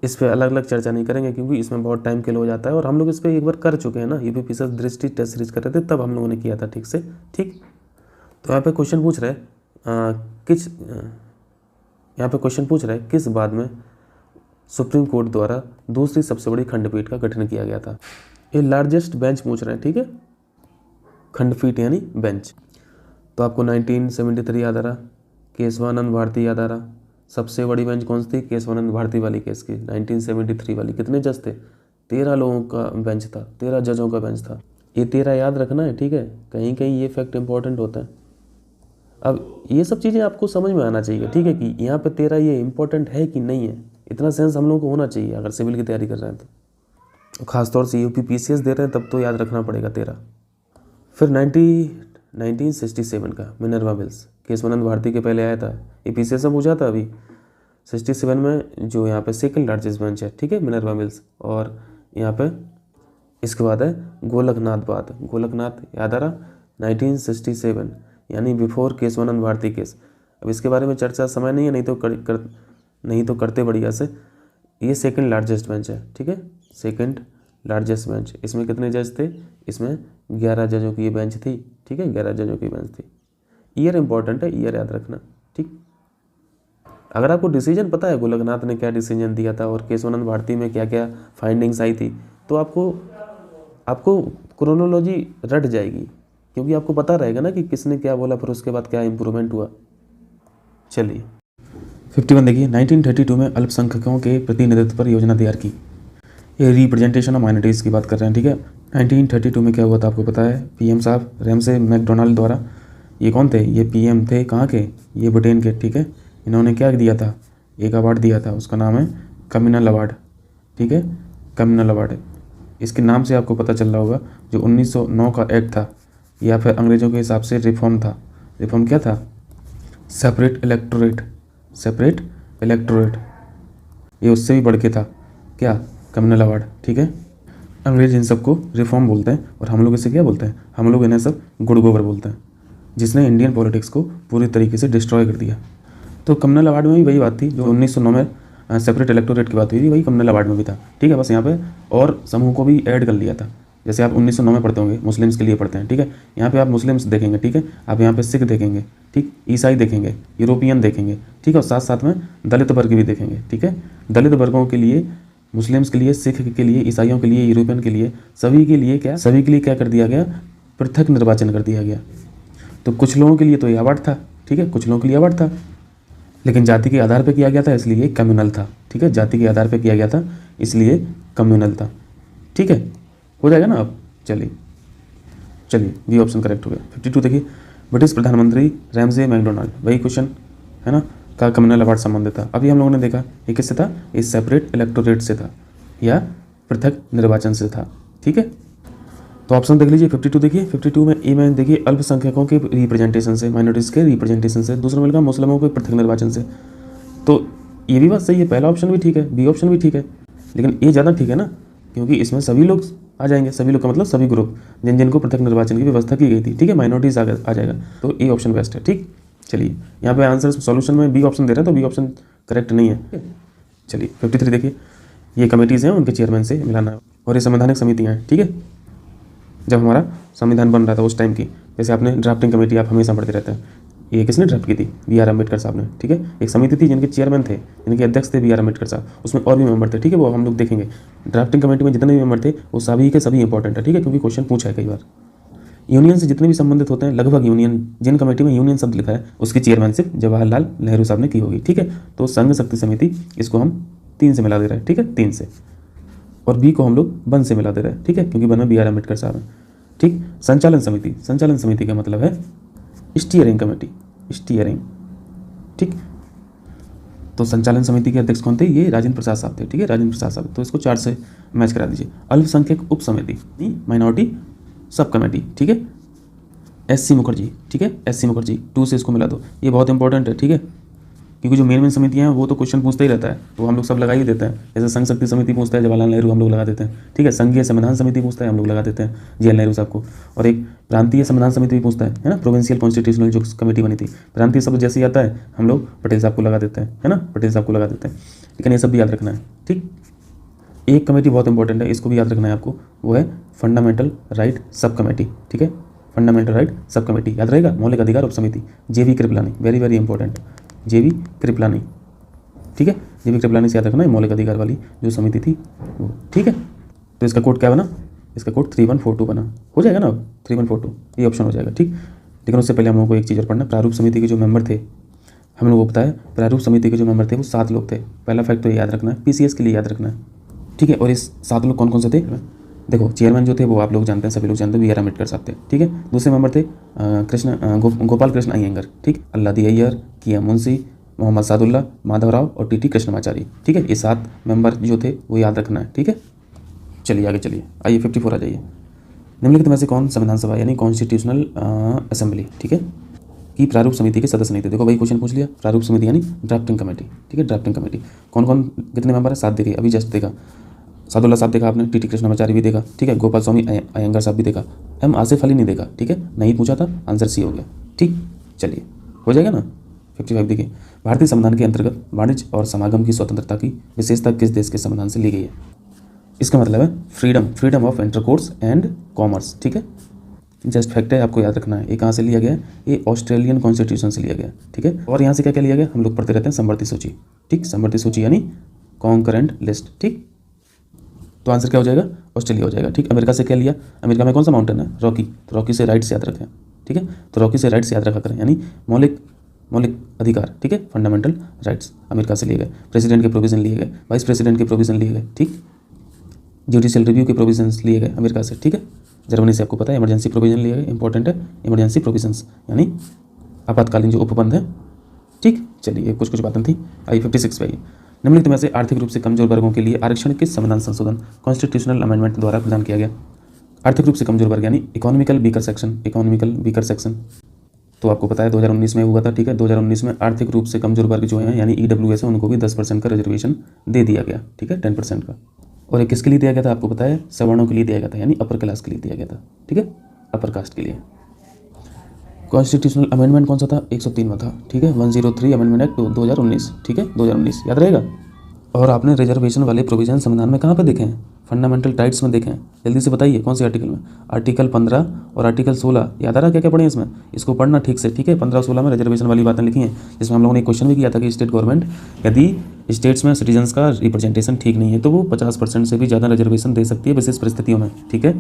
इस पर अलग अलग चर्चा नहीं करेंगे क्योंकि इसमें बहुत टाइम किल हो जाता है, और हम लोग इस पर एक बार कर चुके हैं ना, UPPCS दृष्टि टेस्ट सीरीज कर रहे थे तब हम लोगों ने किया था ठीक से, ठीक। तो यहाँ पे क्वेश्चन पूछ रहे किस बाद में सुप्रीम कोर्ट द्वारा दूसरी सबसे बड़ी खंडपीठ का गठन किया गया था? ये लार्जेस्ट बेंच पूछ रहे हैं, ठीक है, खंडपीठ यानी बेंच। तो आपको 1973 याद आ रहा, केशवानंद भारती याद आ रहा। सबसे बड़ी बेंच कौन सी थी? केशवानंद भारती वाली केस की, 1973 वाली। कितने जज थे? 13 लोगों का बेंच था, 13 जजों का बेंच था। ये 13 याद रखना है, ठीक है, कहीं कहीं ये फैक्ट इंपॉर्टेंट होता है। अब ये सब चीज़ें आपको समझ में आना चाहिए, ठीक है, कि यहाँ पे 13 ये इंपॉर्टेंट है कि नहीं है, इतना सेंस हम लोगों को होना चाहिए अगर सिविल की तैयारी कर रहे हैं तो। खासतौर से UPPCS दे रहे हैं तब तो याद रखना पड़ेगा 13। फिर 1967 का मिनर्वा बिल्स, केशवानंद भारती के पहले आया था, ये PCS से पूछा था अभी 67 में जो यहाँ पे सेकंड लार्जेस्ट बेंच है, ठीक है, मिनर्वा मिल्स। और यहाँ पे इसके बाद है गोलकनाथ याद आ रहा, 1967 यानी बिफोर केशवानंद भारती केस। अब इसके बारे में चर्चा समय नहीं है, नहीं तो करते बढ़िया से। ये सेकंड लार्जेस्ट बेंच है, ठीक है, सेकंड लार्जेस्ट बेंच। इसमें कितने जज थे? इसमें 11 जजों की ये बेंच थी, ठीक है, 11 जजों की बेंच थी। ईयर इंपॉर्टेंट है, ईयर याद रखना, ठीक। अगर आपको डिसीजन पता है गोलकनाथ ने क्या डिसीजन दिया था और केशवानंद भारती में क्या क्या फाइंडिंग्स आई थी, तो आपको क्रोनोलॉजी रट जाएगी, क्योंकि आपको पता रहेगा ना कि किसने क्या बोला, फिर उसके बाद क्या इम्प्रूवमेंट हुआ। चलिए 51 देखिए, 1932 में अल्पसंख्यकों के प्रतिनिधित्व पर योजना तैयार की। ये रिप्रेजेंटेशन ऑफ माइनॉरिटीज़ की बात कर रहे हैं, ठीक है। 1932 में क्या हुआ था आपको पता है, पीएम साहब रैमसे मैकडोनाल्ड द्वारा, ये कौन थे? ये पीएम थे, कहाँ के? ये ब्रिटेन के, ठीक है। इन्होंने क्या दिया था? एक अवार्ड दिया था, उसका नाम है कम्युनल अवार्ड, ठीक है, कम्युनल अवार्ड। इसके नाम से आपको पता चल रहा होगा जो 1909 का एक्ट था, या फिर अंग्रेज़ों के हिसाब से रिफॉर्म था। रिफॉर्म क्या था? सेपरेट इलेक्टोरेट, ये उससे भी बढ़ के था, क्या? कम्युनल अवार्ड, ठीक है। अंग्रेज इन सबको रिफॉर्म बोलते हैं और हम लोग इसे क्या बोलते हैं? हम लोग इन्हें सब गुड़ गोबर बोलते हैं, जिसने इंडियन पॉलिटिक्स को पूरी तरीके से डिस्ट्रॉय कर दिया। तो कम्युनल अवार्ड में भी वही बात थी जो 1909 में सेपरेट इलेक्टोरेट की बात हुई थी, वही कम्युनल अवार्ड में भी था, ठीक है। बस यहाँ पे और समूह को भी ऐड कर लिया था। जैसे आप 1909 में पढ़ते होंगे, मुस्लिम्स के लिए पढ़ते हैं, ठीक है। यहाँ पे आप मुस्लिम्स देखेंगे, ठीक है, आप यहाँ पे सिख देखेंगे, ठीक, ईसाई देखेंगे, यूरोपियन देखेंगे, ठीक है, और साथ साथ में दलित वर्ग भी देखेंगे, ठीक है। दलित वर्गों के लिए, मुस्लिम्स के लिए, सिख के लिए, ईसाइयों के लिए, यूरोपियन के लिए, सभी के लिए क्या कर दिया गया? पृथक निर्वाचन कर दिया गया। तो कुछ लोगों के लिए तो ये अवार्ड था, ठीक है, कुछ लोगों के लिए अवार्ड था, लेकिन जाति के आधार पर किया गया था, इसलिए कम्युनल था, ठीक है, जाति के आधार पर किया गया था, इसलिए कम्युनल था, ठीक है। हो जाएगा ना अब? चलिए बी ऑप्शन करेक्ट हो गया। 52 देखिए, ब्रिटिश प्रधानमंत्री रैमसे मैकडोनाल्ड, वही क्वेश्चन है ना, का कम्युनल अवार्ड संबंधित था। अभी हम लोगों ने देखा ये किससे था? ये सेपरेट इलेक्टोरेट से था या पृथक निर्वाचन से था, ठीक है। तो ऑप्शन देख लीजिए 52 देखिए, 52 में ए में देखिए अल्पसंख्यकों के रिप्रेजेंटेशन से, माइनॉरिटीज़ के रिप्रेजेंटेशन से, दूसरा मिलेगा मुस्लिमों के पृथक निर्वाचन से। तो ये भी बात सही है, पहला ऑप्शन भी ठीक है, बी ऑप्शन भी ठीक है, लेकिन ये ज़्यादा ठीक है ना, क्योंकि इसमें सभी लोग आ जाएंगे, सभी लोग का मतलब सभी ग्रुप जिनको पृथक निर्वाचन की व्यवस्था की गई थी, ठीक है, माइनॉरिटीज आ जाएगा, तो ए ऑप्शन बेस्ट है, ठीक। चलिए यहाँ पे आंसर सॉल्यूशन में बी ऑप्शन दे रहे हैं, तो बी ऑप्शन करेक्ट नहीं है। चलिए 53 देखिए, ये कमेटीज़ हैं, उनके चेयरमैन से मिलाना है, और ये संवैधानिक समितियाँ हैं, ठीक है। जब हमारा संविधान बन रहा था उस टाइम की, जैसे आपने ड्राफ्टिंग कमेटी आप हमेशा पढ़ते रहते हैं, ये किसने ड्राफ्ट की थी? बी आर अम्बेडकर साहब ने, ठीक है। एक समिति थी जिनके चेयरमैन थे, जिनके अध्यक्ष थे बी आर अम्बेडकर साहब, उसमें और भी मेंबर थे, ठीक है, वो हम लोग देखेंगे। ड्राफ्टिंग कमेटी में जितने भी मेंबर थे वो सभी के सभी इंपॉर्टेंट है, ठीक है, क्योंकि क्वेश्चन पूछा है कई बार। यूनियन से जितने भी संबंधित होते हैं, लगभग यूनियन, जिन कमेटी में यूनियन शब्द लिखा है उसकी चेयरमैनशिप जवाहरलाल नेहरू साहब ने की होगी, ठीक है। तो संघ शक्ति समिति, इसको हम 3 से मिला दे रहे हैं, ठीक है, 3 से, और बी को हम लोग वन से मिला दे रहे हैं, ठीक है, क्योंकि वन में बी आर अम्बेडकर साहब हैं, ठीक। संचालन समिति का मतलब है स्टीयरिंग कमेटी, स्टीयरिंग, ठीक। तो संचालन समिति के अध्यक्ष कौन थे? ये राजेंद्र प्रसाद साहब थे, ठीक है, राजेंद्र प्रसाद साहब। तो इसको 4 से मैच करा दीजिए। अल्पसंख्यक उप समिति, माइनॉरिटी सब कमेटी, ठीक है, एस.सी. मुखर्जी, ठीक है, एस.सी. मुखर्जी, 2 से इसको मिला दो, ये बहुत इंपॉर्टेंट है, ठीक है, क्योंकि जो मेन समितियाँ हैं वो तो क्वेश्चन पूछते ही रहता है, तो हम लोग सब लगा ही देते हैं। जैसे संघ शक्ति समिति पूछता है जवाहरलाल नेहरू, हम लोग लगा देते हैं, ठीक है। संघीय संविधान समिति पूछता है, हम लोग लगा देते हैं जी एल नेहरू साहब को। और एक प्रांतीय संविधान समिति भी पूछता है ना, प्रोविंशियल कॉन्स्टिट्यूशनल जो कमेटी बनी थी, प्रांतीय शब्द जैसे ही आता है हम लोग पटेल साहब को लगा देते हैं, है ना, पटेल साहब को लगा देते हैं। लेकिन ये सब भी याद रखना है, ठीक। एक कमेटी बहुत इंपॉर्टेंट है, इसको भी याद रखना है आपको, वो है फंडामेंटल राइट सब कमेटी, ठीक है, फंडामेंटल राइट सब कमेटी याद रहेगा। मौलिक अधिकार उप समिति, J.V.. Kripalani, very very important, J.V.. Kripalani, ठीक है, जे.वी. कृपलानी से याद रखना है, मौलिक अधिकार वाली जो समिति थी वो, ठीक है। तो इसका कोड क्या बना? इसका कोड 3142 बना, हो जाएगा ना अब 3142, ये ऑप्शन हो जाएगा, ठीक। लेकिन उससे पहले हम लोगों को एक चीज़ और पढ़ना, प्रारूप समिति के जो मेंबर थे, हम लोगों को पता है प्रारूप समिति के जो मेंबर थे वो 7 लोग थे। पहला फैक्ट तो याद रखना है, पीसीएस के लिए याद रखना है, ठीक है। और इस 7 लोग कौन कौन से थे? देखो चेयरमैन जो थे वो आप लोग जानते हैं, सभी लोग जानते हैं, बी आर अम्बेडकर साहब थे, ठीक है। दूसरे मेंबर थे गोपाल कृष्ण अय्यंगर, ठीक, अल्लादी अय्यर, किया मुंशी, मोहम्मद सादुल्ला, माधवराव और टी कृष्णमाचारी, ठीक है। ये 7 मेंबर जो थे वो याद रखना है, ठीक है। चलिए आगे चलिए, आइए 54 आ जाइए। निम्नलिखित में से कौन संविधान सभा यानी कॉन्स्टिट्यूशनल असेंबली, ठीक है, की प्रारूप समिति के सदस्य नहीं थे। देखो भाई क्वेश्चन पूछ लिया, प्रारूप समिति यानी ड्राफ्टिंग कमेटी, ठीक है, ड्राफ्टिंग कमेटी। कौन कौन कितने मेंबर है? 7 देखिए, अभी जस्ट देखा, सादुल्ला साहब देखा आपने, टी कृष्णाचार्य भी देखा, ठीक है, गोपाल स्वामी अयंगर साहब भी देखा, एम आसिफ अली नहीं देखा, ठीक है, नहीं पूछा था, आंसर सी हो गया, ठीक। चलिए हो जाएगा ना। 55 देखिए, भारतीय संविधान के अंतर्गत वाणिज्य और समागम की स्वतंत्रता की विशेषता किस देश के संविधान से ली गई है? इसका मतलब है freedom of intercourse and commerce, ठीक है। जस्ट फैक्ट है, आपको याद रखना है। ये कहाँ से लिया गया है? ये ऑस्ट्रेलियन कॉन्स्टिट्यूशन से लिया गया, ठीक है। और यहाँ से क्या क्या लिया गया? हम लोग पढ़ते रहते हैं समवर्ती सूची, ठीक, समवर्ती सूची यानी कॉन्करेंट लिस्ट, ठीक। तो आंसर क्या हो जाएगा? ऑस्ट्रेलिया हो जाएगा, ठीक। अमेरिका से क्या लिया? अमेरिका में कौन सा माउंटेन है? रॉकी, तो रॉकी से राइट्स याद रखें, ठीक है। तो रॉकी से राइट्स याद रखा करें, यानी मौलिक अधिकार, ठीक है, फंडामेंटल राइट्स अमेरिका से लिए गए। प्रेसिडेंट के प्रोविजन लिए गए, वाइस प्रेसिडेंट के प्रोविजन लिए गए, ठीक। जुडिशियल रिव्यू के प्रोविजंस लिए गए अमेरिका से, ठीक है। जर्मनी से आपको पता है इमरजेंसी प्रोविजन लिए गए, इंपॉर्टेंट है इमरजेंसी प्रोविजंस यानी आपातकालीन जो उपबंध है, ठीक। चलिए कुछ बातें थी। आइए 56 पे आइए। निम्नलिखित में से आर्थिक रूप से कमजोर वर्गों के लिए आरक्षण किस संविधान संशोधन कॉन्स्टिट्यूशनल अमेंडमेंट द्वारा प्रदान किया गया? आर्थिक रूप से कमजोर वर्ग यानी इकोनॉमिकल वीकर सेक्शन, तो आपको पता है 2019 में हुआ था, ठीक है। 2019 में आर्थिक रूप से कमजोर वर्ग जो हैं यानी EWS है, उनको भी 10% का रिजर्वेशन दे दिया गया, ठीक है, 10% का। और ये किसके लिए दिया गया था? आपको पता है सवर्णों के लिए दिया गया था, यानी अपर क्लास के लिए दिया गया था, ठीक है, अपर कास्ट के लिए। कॉन्स्टिट्यूशनल अमेंडमेंट कौन सा था? 103 में था, ठीक है, 103 अमेंडमेंट एक्ट 2019, ठीक है, 2019 याद रहेगा। और आपने रिजर्वेशन वाले प्रोविजन संविधान में कहाँ पे देखे हैं? फंडामेंटल राइट्स में देखे हैं। जल्दी से बताइए कौन से आर्टिकल में? आर्टिकल 15 और आर्टिकल 16 याद आ रहा? क्या क्या पढ़े इसमें? इसको पढ़ना ठीक से, ठीक है। 15 और 16 में रिजर्वेशन वाली बातें लिखी हैं, जिसमें हम लोगों ने एक क्वेश्चन भी किया था कि स्टेट गवर्नमेंट यदि स्टेट्स में सिटीजन्स का रिप्रेजेंटेशन ठीक नहीं है तो वो 50% से भी ज़्यादा रिजर्वेशन दे सकती है विशेष परिस्थितियों में, ठीक है,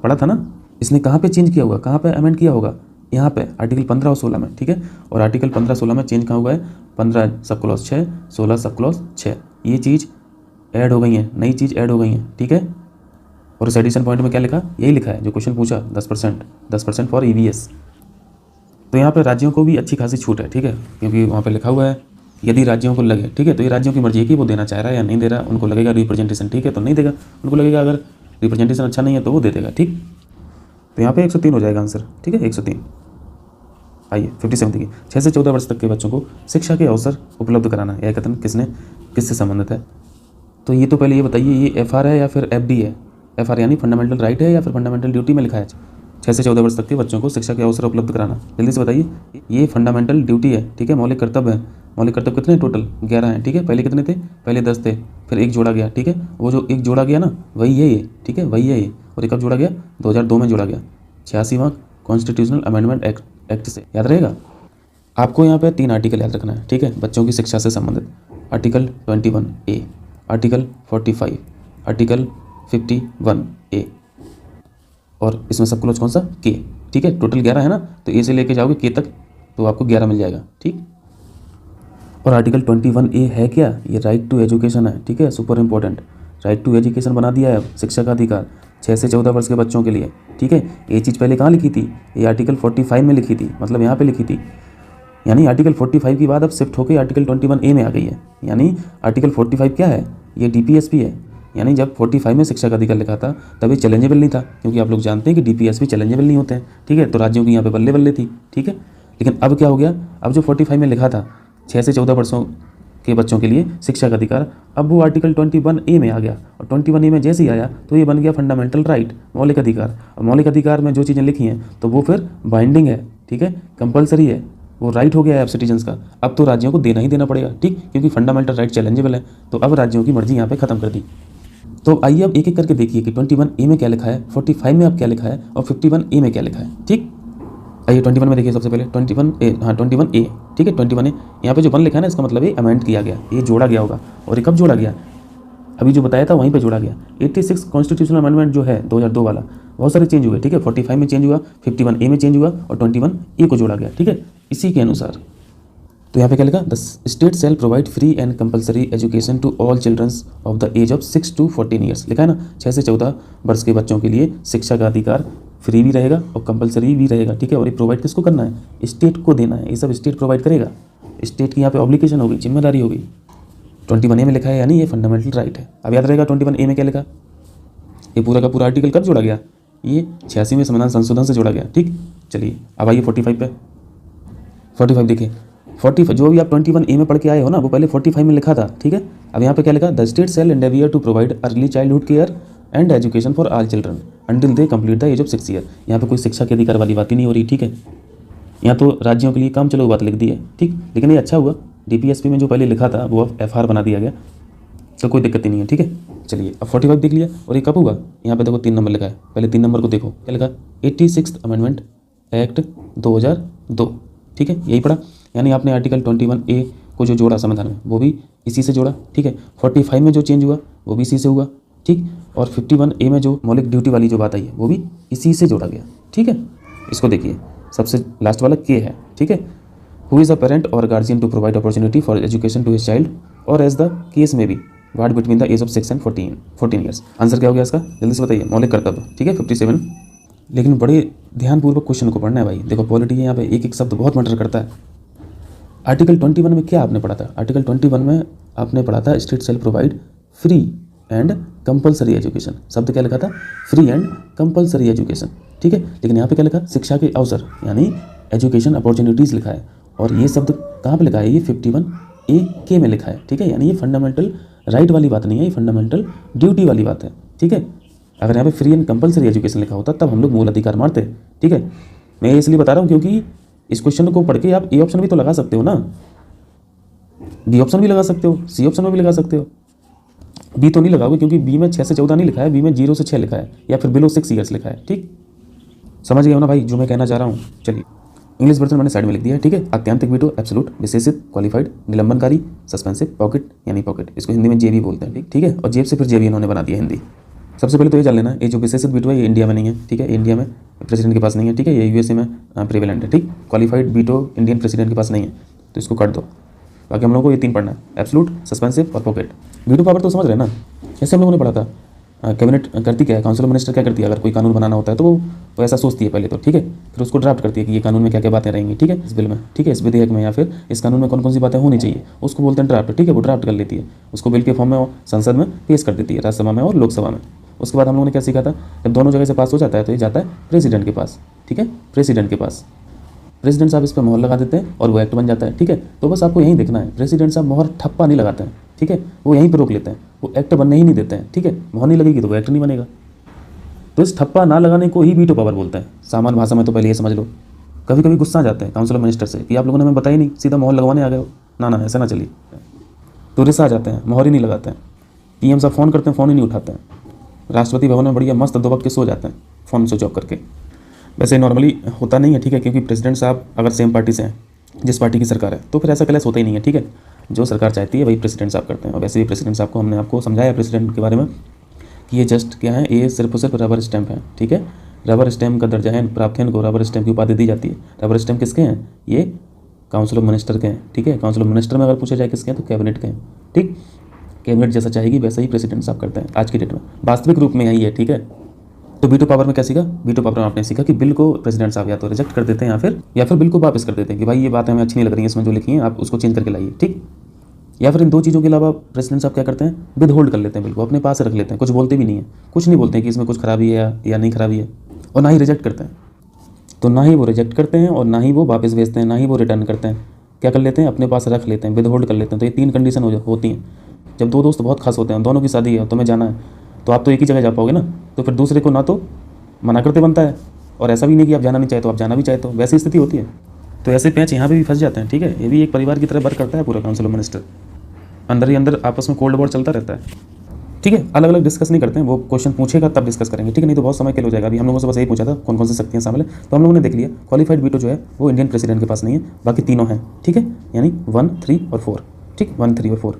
पढ़ा था ना। इसने कहाँ पे चेंज किया होगा, कहाँ पे अमेंड किया होगा? यहाँ पे आर्टिकल 15 और 16 में, ठीक है। और आर्टिकल 15-16 में चेंज कहाँ हुआ है? 15 सब क्लॉज 6, 16 सब क्लॉज 6, ये चीज़ ऐड हो गई है, नई चीज़ ऐड हो गई है, ठीक है। और इस एडिशन पॉइंट में क्या लिखा? यही लिखा है जो क्वेश्चन पूछा, 10% फॉर EVS। तो यहाँ पे राज्यों को भी अच्छी खासी छूट है, ठीक है, क्योंकि वहाँ पे लिखा हुआ है यदि राज्यों को लगे, ठीक है, तो ये राज्यों की मर्जी है कि वो देना चाह रहा है या नहीं दे रहा। उनको लगेगा रिप्रेजेंटेशन ठीक है तो नहीं देगा, उनको लगेगा अगर रिप्रेजेंटेशन अच्छा नहीं है तो वो दे देगा, ठीक। तो यहाँ पे 103 हो जाएगा आंसर, ठीक है, 103। आइए 57 देखिए, 6 से 14 वर्ष तक के बच्चों को शिक्षा के अवसर उपलब्ध कराना, यह कथन किससे संबंधित है? तो ये तो पहले ये बताइए, ये FR है या फिर FD है? FR यानी फंडामेंटल राइट है या फिर फंडामेंटल ड्यूटी में लिखा है? 6 से 14 वर्ष तक के बच्चों को शिक्षा के अवसर उपलब्ध कराना, जल्दी से बताइए। ये फंडामेंटल ड्यूटी है, ठीक है, मौलिक कर्तव्य है। मौलिक कर्तव्य कितने टोटल? 11 हैं, ठीक है। पहले कितने थे? पहले 10 थे, फिर एक जोड़ा गया, ठीक है। वो जो एक जोड़ा गया ना वही है ये, ठीक है, वही है ये। और एक कब जोड़ा गया? 2002 में जोड़ा गया, 86वां कॉन्स्टिट्यूशनल अमेंडमेंट एक्ट से, याद रहेगा। आपको यहाँ पे 3 आर्टिकल याद रखना है, ठीक है, बच्चों की शिक्षा से संबंधित। Article 21A, article 45, article 51A, और इसमें सब क्लोज कौन सा? के, ठीक है। टोटल 11 है ना, तो ए से लेके जाओगे के तक तो आपको 11 मिल जाएगा, ठीक। और आर्टिकल 21A है क्या? ये राइट टू एजुकेशन है, ठीक है, super important. Right to education बना दिया है, शिक्षा का अधिकार 6 से 14 वर्ष के बच्चों के लिए, ठीक है। ये चीज़ पहले कहाँ लिखी थी? ये आर्टिकल 45 में लिखी थी, मतलब यहाँ पे लिखी थी। यानी आर्टिकल 45 की बाद अब शिफ्ट होकर आर्टिकल 21A में आ गई है। यानी आर्टिकल 45 क्या है? ये DPSP है। यानी जब 45 में शिक्षा का अधिकार लिखा था तभी चैलेंजेबल नहीं था, क्योंकि आप लोग जानते हैं कि DPSP चैलेंजेबल नहीं होते हैं, ठीक है। तो राज्यों की यहाँ पे बल्ले बल्ले थी, ठीक है। लेकिन अब क्या हो गया? अब जो 45 में लिखा था 6 से 14 वर्षों के बच्चों के लिए शिक्षा का अधिकार, अब वो आर्टिकल 21A में आ गया। और 21A में जैसे ही आया तो ये बन गया फंडामेंटल राइट, मौलिक अधिकार। और मौलिक अधिकार में जो चीज़ें लिखी हैं तो वो फिर बाइंडिंग है, ठीक है, कंपलसरी है, वो राइट हो गया है अब सिटीजन्स का। अब तो राज्यों को देना ही देना पड़ेगा, ठीक, क्योंकि फंडामेंटल राइट चैलेंजेबल है। तो अब राज्यों की मर्जी यहाँ पे खत्म कर दी। तो आइए अब एक एक करके देखिए कि 21A में क्या लिखा है, 45 में अब क्या लिखा है और 51A में क्या लिखा है, ठीक। आइए 21 में देखिए सबसे पहले 21A, ठीक है, 21A। यहाँ पे जो 1 लिखा है ना, इसका मतलब ये अमेंड किया गया, ये जोड़ा गया होगा। और ये कब जोड़ा गया? अभी जो बताया था वहीं पे जोड़ा गया। 86 कॉन्स्टिट्यूशनल अमेंडमेंट जो है 2002 वाला, बहुत सारे चेंज हुए, ठीक है। 45 में चेंज हुआ, 51A में चेंज हुआ और 21A को जोड़ा गया, ठीक है, इसी के अनुसार। तो यहाँ पे क्या लिखा? The state shall provide free and compulsory education to all childrens of the age of 6 to 14 years, लिखा है ना। 6 से 14 वर्ष के बच्चों के लिए शिक्षा का अधिकार फ्री भी रहेगा और कंपलसरी भी रहेगा, ठीक है। और ये प्रोवाइड किसको करना है? स्टेट को देना है, ये सब स्टेट प्रोवाइड करेगा। स्टेट की यहाँ पे ऑब्लिगेशन होगी, जिम्मेदारी होगी। 21A में लिखा है, यानी ये फंडामेंटल राइट है। अब याद रहेगा 21A में क्या लिखा? ये पूरा का पूरा आर्टिकल कब जोड़ा गया? ये 86वें संविधान संशोधन से जोड़ा गया, ठीक। चलिए अब आइए 45 पे। 45 देखिए, 45 जो भी आप 21A में पढ़ के आए हो ना, वो पहले 45 में लिखा था, ठीक है। अब यहाँ पे क्या लिखा, the state shall endeavour to provide early childhood care and education for all children until they complete the age of 6 year. यहाँ पे कोई शिक्षा के अधिकार वाली बात ही नहीं हो रही, ठीक है। यहाँ तो राज्यों के लिए काम चलो बात लिख दी है, ठीक। लेकिन ये अच्छा हुआ, डीपीएसपी में जो पहले लिखा था वो अब एफआर बना दिया गया, तो कोई दिक्कत ही नहीं है, ठीक है। चलिए अब 45 देख लिया, और ये कब हुआ, यहाँ पे देखो 3 नंबर लिखा है, पहले 3 नंबर को देखो क्या लिखा, 86th अमेंडमेंट एक्ट 2002, ठीक है, यही पढ़ा। यानी आपने आर्टिकल 21A को जो जोड़ा संविधान में वो भी इसी से जोड़ा, ठीक है। 45 में जो चेंज हुआ वो भी इसी से हुआ, ठीक। और 51A में जो मौलिक ड्यूटी वाली जो बात आई है वो भी इसी से जोड़ा गया, ठीक है। इसको देखिए, सबसे लास्ट वाला के है, ठीक है। हु इज़ अ पेरेंट और guardian to provide opportunity for education to his child और as the case may be ward between the age of 6 and 14 years. Answer क्या हो गया इसका, जल्दी से बताइए, मौलिक कर्तव्य, ठीक है, 57। लेकिन बड़े ध्यानपूर्वक क्वेश्चन को पढ़ना है भाई। देखो पॉलिटी यहाँ पे एक एक शब्द बहुत मैटर करता है। आर्टिकल 21 में क्या आपने पढ़ा था, आर्टिकल 21 में आपने पढ़ा था state shell provide free and compulsory education. शब्द क्या लिखा था, फ्री एंड कंपलसरी एजुकेशन, ठीक है। लेकिन यहाँ पे क्या लिखा, शिक्षा के अवसर, यानी एजुकेशन अपॉर्चुनिटीज़ लिखा है। और ये शब्द कहाँ पे लिखा है, ये 51A के में लिखा है, ठीक है। यानी ये फंडामेंटल राइट वाली बात नहीं है, ये फंडामेंटल ड्यूटी वाली बात है, ठीक है। अगर यहाँ पे फ्री एंड कंपलसरी एजुकेशन लिखा होता तब हम लोग मूल अधिकार मानते, ठीक है। मैं इसलिए बता रहा हूँ क्योंकि इस क्वेश्चन को पढ़ के आप ए ऑप्शन भी तो लगा सकते हो ना, बी ऑप्शन भी लगा सकते हो, सी ऑप्शन में भी लगा सकते हो। बी तो नहीं लगाओगे क्योंकि बी में 6 से 14 नहीं लिखा है, बी में 0 से 6 लिखा है, या फिर बिलो 6 ईयर्स लिखा है, ठीक। समझ गए हो ना भाई जो मैं कहना चाह रहा हूँ। चलिए इंग्लिश वर्जन मैंने साइड में लिख दिया है, ठीक है। आत्यांतिक वीटो, एब्सोल्यूट, विशेषित, क्वालिफाइड, निलंबनकारी, सस्पेंसिव, पॉकेट यानी पॉकेट, इसको हिंदी में जेबी बोलते हैं, ठीक है। और जेब से फिर जेबी इन्होंने बना दिया हिंदी। सबसे पहले तो ये जान लेना, ये जो विशेषित वीटो है ये इंडिया में नहीं है, ठीक है, इंडिया में प्रेसिडेंट के पास नहीं है, ठीक है, ये यूएसए में प्रेवेलेंट है, ठीक। क्वालिफाइड वीटो इंडियन प्रेसिडेंट के पास नहीं है, तो इसको काट दो। बाकी हम लोगों को ये 3 पढ़ना है, एब्सोल्यूट, सस्पेंसिव और पॉकेट। वीटो पावर तो समझ रहे हैं ना, जैसे हम लोगों ने पढ़ा था कैबिनेट करती क्या है, काउंसिल ऑफ मिनिस्टर क्या करती है, अगर कोई कानून बनाना होता है तो वो ऐसा सोचती है पहले तो, ठीक है। फिर उसको ड्राफ्ट करती है कि ये कानून में क्या क्या बातें रहेंगी, ठीक है, इस बिल में, ठीक है, इस विधेयक में, या फिर इस कानून में कौन कौन सी बातें होनी चाहिए, उसको बोलते हैं ड्राफ्ट, ठीक है। वो ड्राफ्ट कर लेती है, उसको बिल के फॉर्म में संसद में पेश कर देती है, राज्यसभा में और लोकसभा में। उसके बाद हम लोगों ने क्या सीखा था, जब दोनों जगह से पास हो जाता है तो ये जाता है प्रेसिडेंट के पास, ठीक है, प्रेसिडेंट के पास। प्रेसिडेंट साहब इस पर मोहर लगा देते हैं और वो एक्ट बन जाता है, ठीक है। तो बस आपको यही देखना है, प्रेसिडेंट साहब मोहर ठप्पा नहीं लगाते हैं, ठीक है, वो यहीं पर रोक लेते हैं, वो एक्ट बनने ही नहीं देते हैं, ठीक है। मोहर नहीं लगेगी तो वो एक्ट नहीं बनेगा। तो इस ठप्पा ना लगाने को ही वीटो पावर बोलते हैं सामान्य भाषा में, तो पहले ये समझ लो। कभी कभी गुस्सा आ जाते हैं काउंसिल ऑफ मिनिस्टर से कि आप लोगों ने हमें बताया नहीं, सीधा मोहर लगवाने आ गए हो, ना ऐसा ना चलिए। टूरिस्ट आ जाते हैं, मोहर ही नहीं लगाते हैं। पीएम साहब फ़ोन करते हैं, फ़ोन ही नहीं उठाते हैं। राष्ट्रपति भवन में बढ़िया मस्त 2 वक्त के सो जाते हैं फ़ोन स्विच ऑफ करके। वैसे नॉर्मली होता नहीं है, ठीक है, क्योंकि प्रेसिडेंट साहब अगर सेम पार्टी से हैं, जिस पार्टी की सरकार है, तो फिर ऐसा क्लैश होता ही नहीं है, ठीक है। जो सरकार चाहती है वही प्रेसिडेंट साहब करते हैं। और वैसे भी प्रेसिडेंट साहब को हमने आपको समझाया प्रेसिडेंट के बारे में कि ये जस्ट क्या है, ये सिर्फ और सिर्फ रबर स्टैंप है, ठीक है। रबर स्टैंप का दर्जा है, प्राप्त है इनको रबर स्टैंप की उपाधि दी जाती है। रबर स्टैंप किसके हैं, ये काउंसिल ऑफ मिनिस्टर के हैं, ठीक है। काउंसिल ऑफ मिनिस्टर में अगर पूछा जाए किसके हैं तो कैबिनेट के हैं, ठीक। कैबिनेट जैसा चाहेगी वैसा ही प्रेसिडेंट साहब करते हैं आज की डेट में, वास्तविक रूप में यही है, ठीक है। तो वीटो पावर में क्या सीखा, वीटो पावर में आपने सीखा कि बिल को प्रेसिडेंट साहब या तो रिजेक्ट कर देते हैं या फिर बिल को वापस कर देते हैं कि भाई ये बात हमें अच्छी नहीं लग रही है इसमें जो लिखी है, आप उसको चेंज करके लाइए, ठीक। या फिर इन 2 चीज़ों के अलावा प्रेसिडेंट साहब क्या करते हैं, विद होल्ड कर लेते हैं, बिल को अपने पास रख लेते हैं, कुछ बोलते भी नहीं है, कुछ नहीं बोलते हैं कि इसमें कुछ खराबी है या नहीं खराबी है, और ना ही रिजेक्ट करते हैं। तो ना ही वो रिजेक्ट करते हैं और ना ही वो वापस भेजते हैं, ना ही वो रिटर्न करते हैं। क्या कर लेते हैं, अपने पास रख लेते हैं, विद होल्ड कर लेते हैं। तो ये 3 कंडीशन होती हैं। जब 2 दोस्त बहुत खास होते हैं, दोनों की शादी है, तुम्हें जाना है, तो आप तो एक ही जगह जा पाओगे ना, तो फिर दूसरे को ना तो मना करते बनता है, और ऐसा भी नहीं कि आप जाना नहीं चाहते, तो आप जाना भी चाहते हो, वैसी स्थिति होती है। तो ऐसे पैच यहाँ पे भी फंस जाते हैं, ठीक है। ये भी एक परिवार की तरह वर्क करता है पूरा काउंसिल ऑफ मिनिस्टर, अंदर ही अंदर आपस में कोल्ड वॉर चलता रहता है, ठीक है। अलग अलग डिस्कस नहीं करते हैं, वो क्वेश्चन पूछेगा तब डिस्कस करेंगे, ठीक है, नहीं तो बहुत समय के लिए हो जाएगा। अभी हम लोगों से बस यही पूछा था कौन कौन सी शक्तियाँ शामिल है, तो हम लोगों ने देख लिया। क्वालिफाइड वीटो जो है वो इंडियन प्रेसिडेंट के पास नहीं है, बाकी तीनों हैं, ठीक है, यानी 1, 3 और 4, ठीक, 1, 3 और 4,